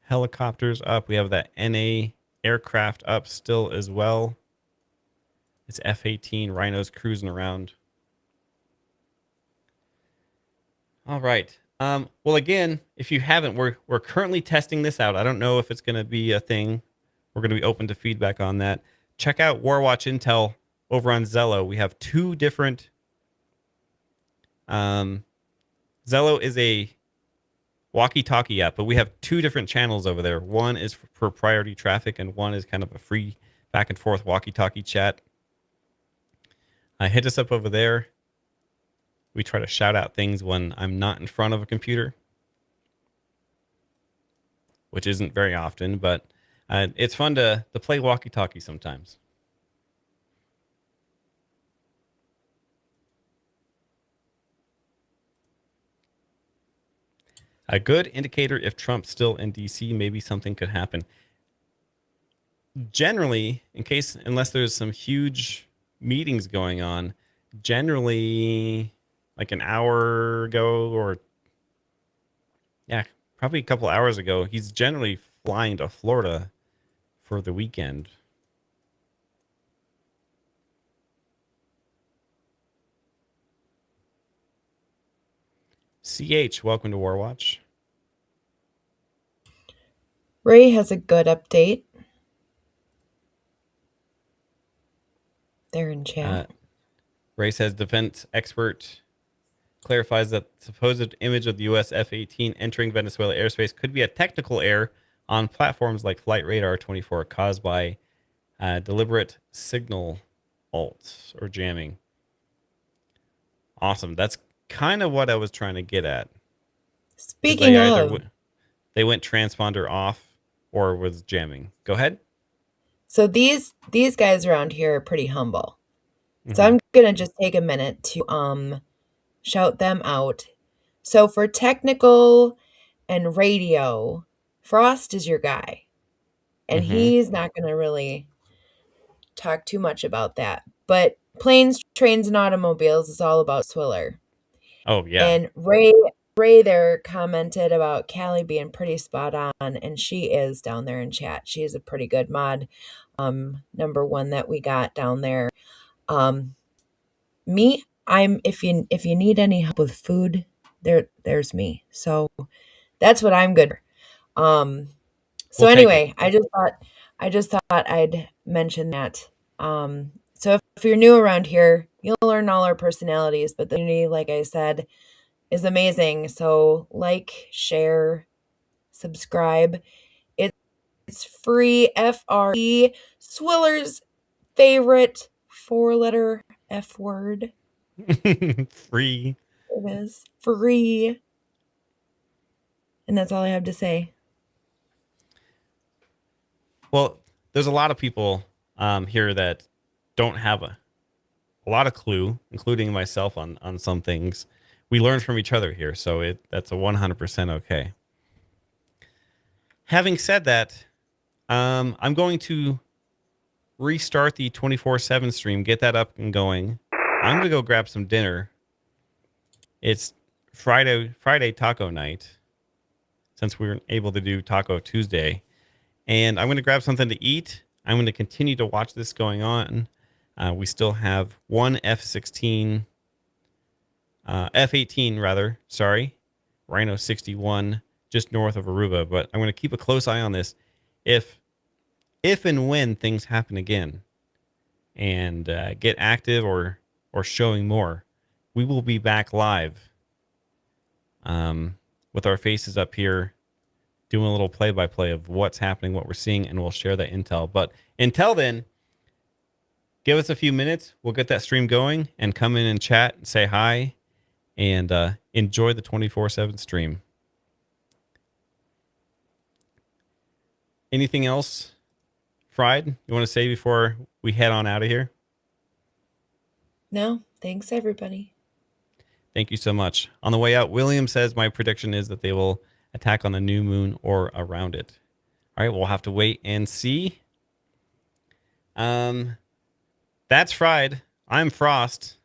helicopters up. We have that NA aircraft up still as well. It's F-18 Rhinos cruising around. All right. Well, again, if you haven't, we're currently testing this out. I don't know if it's going to be a thing. We're going to be open to feedback on that. Check out Warwatch Intel over on Zello. We have two different. Zello is a walkie-talkie app, but we have two different channels over there. One is for priority traffic, and one is kind of a free back and forth walkie-talkie chat. Hit us up over there. We try to shout out things when I'm not in front of a computer, which isn't very often, but it's fun to play walkie-talkie sometimes. A good indicator if Trump's still in D.C., maybe something could happen. Generally, unless there's some huge meetings going on, generally like an hour ago probably a couple hours ago, he's generally flying to Florida for the weekend. CH, welcome to Warwatch. Ray has a good update. They're in chat. Ray says defense expert clarifies that supposed image of the U.S. F-18 entering Venezuela airspace could be a technical error on platforms like Flight Radar 24 caused by deliberate signal alts or jamming. Awesome. That's kind of what I was trying to get at. Speaking of, they went transponder off or was jamming. Go ahead. So these guys around here are pretty humble. Mm-hmm. So I'm gonna just take a minute to shout them out. So for technical and radio, Frost is your guy, and he's not gonna really talk too much about that. But planes, trains, and automobiles is all about Swiller. Oh, yeah. And Ray Ray there commented about Callie being pretty spot on, and she is down there in chat. She is a pretty good mod. Number one that we got down there. Me, if you need any help with food, there's me. So that's what I'm good for. So We'll take it. anyway, I just thought I'd mention that. So if you're new around here, you'll learn all our personalities, but the community, like I said, is amazing. So like, share, subscribe. It's free. FRE, Swiller's favorite 4-letter F word. Free. It is free. And that's all I have to say. Well, there's a lot of people here that don't have a lot of clue, including myself on some things. We learn from each other here, so that's a 100% okay. Having said that, I'm going to restart the 24/7 stream, get that up and going. I'm going to go grab some dinner. It's Friday taco night, since we weren't able to do Taco Tuesday. And I'm going to grab something to eat. I'm going to continue to watch this going on. We still have one F-18 rather, sorry, Rhino 61 just north of Aruba. But I'm going to keep a close eye on this. If and when things happen again and get active or showing more, we will be back live with our faces up here, doing a little play-by-play of what's happening, what we're seeing, and we'll share that intel. But until then, give us a few minutes. We'll get that stream going and come in and chat and say hi and enjoy the 24/7 stream. Anything else, Fried, you want to say before we head on out of here? No, thanks everybody. Thank you so much. On the way out, William says my prediction is that they will attack on the new moon or around it. All right, we'll have to wait and see. That's Fried. I'm Frost.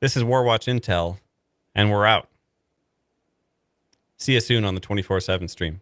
This is Warwatch Intel, and we're out. See you soon on the 24/7 stream.